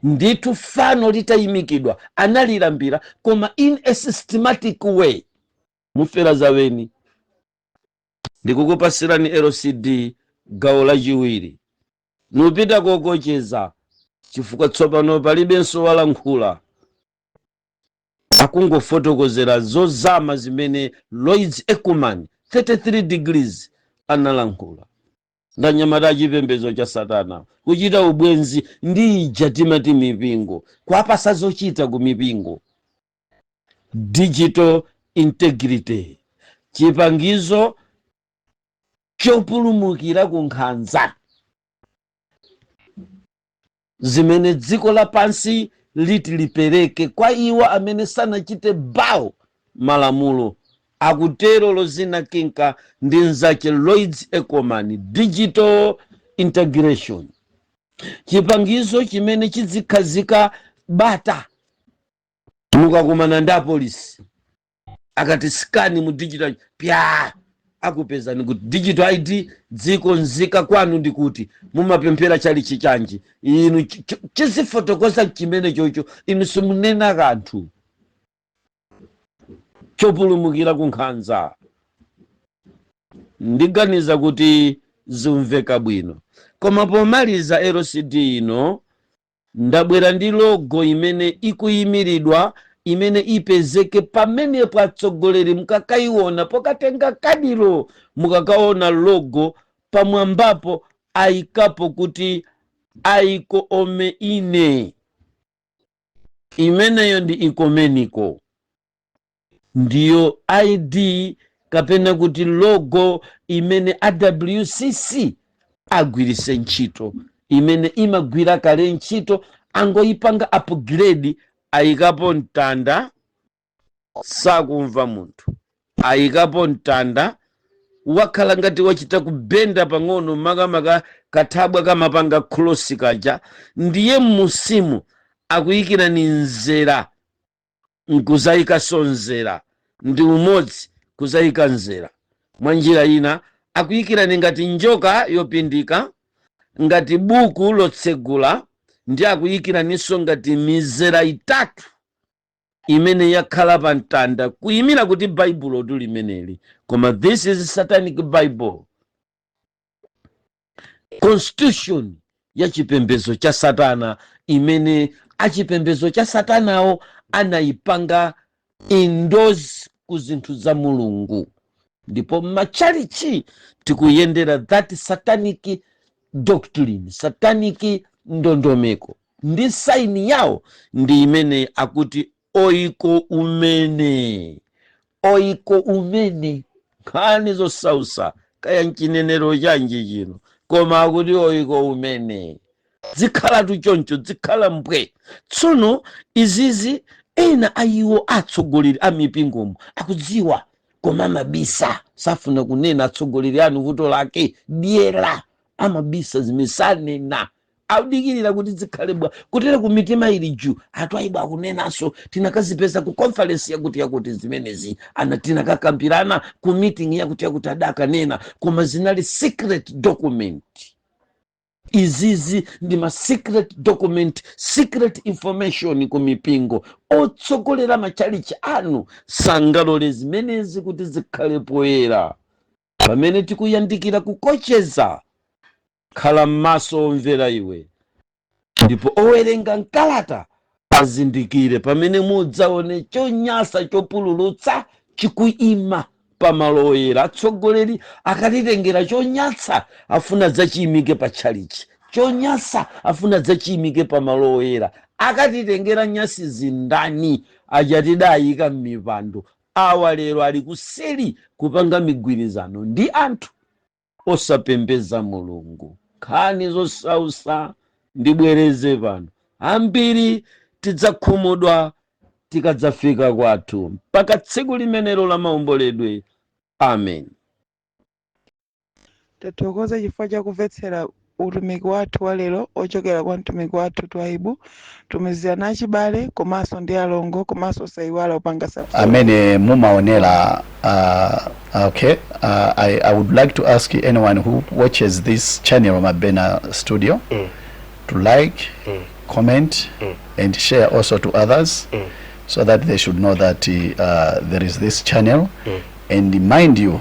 nditu fano litayimikidwa analilambira koma in a systematic way mufera zaweni ndikukupasirani LCD gawo lachiwiri nupita kokocheza chifukwa tsopano palibenso walankhula, akungofotokozera zozama zimene Lloyds Ecuman 33 degrees analankhula. Ndanyamata achipembedzo cha Satana kuchita ubwenzi ndi ija timati mipingo, kwapasa zochita ku mipingo. Digital integrity, chipangizo chopulumukira ku nkhanza zimene dziko lapansi liti lipereke kwa iwo amene sanachite bawo malamulo. Akutero Lozina Kinka ndi nzake Lloyds Ecuman. Digital integration, chipangizo chimene chidzikhazika bata mukakumana ndi apolisi akati skani mu digital pya akupezani kuti digital ID dziko nzika kwanu ndikuti mumapemphera chali chichanji inu chizifotokoza chimene chocho inu simunena kanthu chopulumukira ku nkhanza. Ndiganiza kuti zimveka bwino, koma pomaliza LCD ino ndabwera ndi logo imene ikuyimiridwa, imene ipezeke pamene patsogoleri mukakaiona pokatenga kadiro mukakaona logo pamwambapo ayikapo kuti aiko ome ine, imeneyo ndi ikomeniko, ndiyo ID kapena kuti logo imene AWCC agwirise ntchito, imene imagwira kale ntchito, angoyipanga upgrade, ayikapo mtanda sakumva munthu, ayikapo mtanda wakhala ngati wachita kubenda pang'ono makamaka kathabwa kamapanga klosi kaja, ndiye musimu akuyikira ni nzera nkuzayika sonzera ndi umodzi kuzayika nzera. Mwanjira ina akuyikira ni ngati njoka yopindika, ngati buku lotsegula, ndi akuyikira niso ngati mizera itatu imene yakhala pa mtanda kuyimira kuti Bible odu limeneli, koma this is satanic Bible, constitution ya chipembezo cha Satana, imene achipembezo cha Satanawo anayipanga indoors ku zinthu za Mulungu, ndipo machalichi tikuyendera that satanic doctrine, satanic ndondomeko, ndi saini yawo ndi imene akuti oiko umene, oiko umene, nkhani zosausa kaya nchinenero chanji chino, koma akuti oiko umene, zikhala tuchoncho, zikhala mbwe. Tsono izizi ena ayiwo atsogoleri a mipingomo akudziwa, koma amabisa, safuna kunena atsogoleri anu vuto lake dyera, amabisa zimesanena, audikirira kuti zikhale bwa kutera ku mitima ili juu, atu ayiba akunenaso tinakazipeza ku conference yakuti zimenezi ana tinakakambirana ku meeting yakuti adakanena, koma zinali secret document. Izizi ndi ma secret document, secret information ku mipingo. Otsogolera machalichi anu sangalole zimenezi kuti zikhale poyera. Pamene tikuyandikira kukocheza, khala m'maso omvera iwe, ndipo owerenga nkalata azindikire pamene mudzaone chonyasa chopululutsa chikuyima pamalo oyera. Atsogoleri akatitengera chonyasa afuna dzachiyimike pa tchalichi, chonyasa afuna dzachiyimike pamalo oyera. Akatitengera nyasi zindani achitidayika m'mipando, awa lero ali kuseri kupanga migwirizano ndi anthu osapembeza Mulungu. Nkhani zosausa ndibwereze pano, ambiri tidzakhumudwa tikadzafika kwathu mpaka tsiku limenelo la maomboledwe. Amen. Tathokoza chifukwa chakumvetsera utumiki wathu wa lero ochokera kwa mtumiki wathu Twaibu, tumizirana achibale komanso ndi alongo komanso sayiwala upanga subscribe. Amene mumaonera. Okay, I would like to ask anyone who watches this channel Mabena Studio to like, comment, and share also to others, so that they should know that there is this channel. And mind you,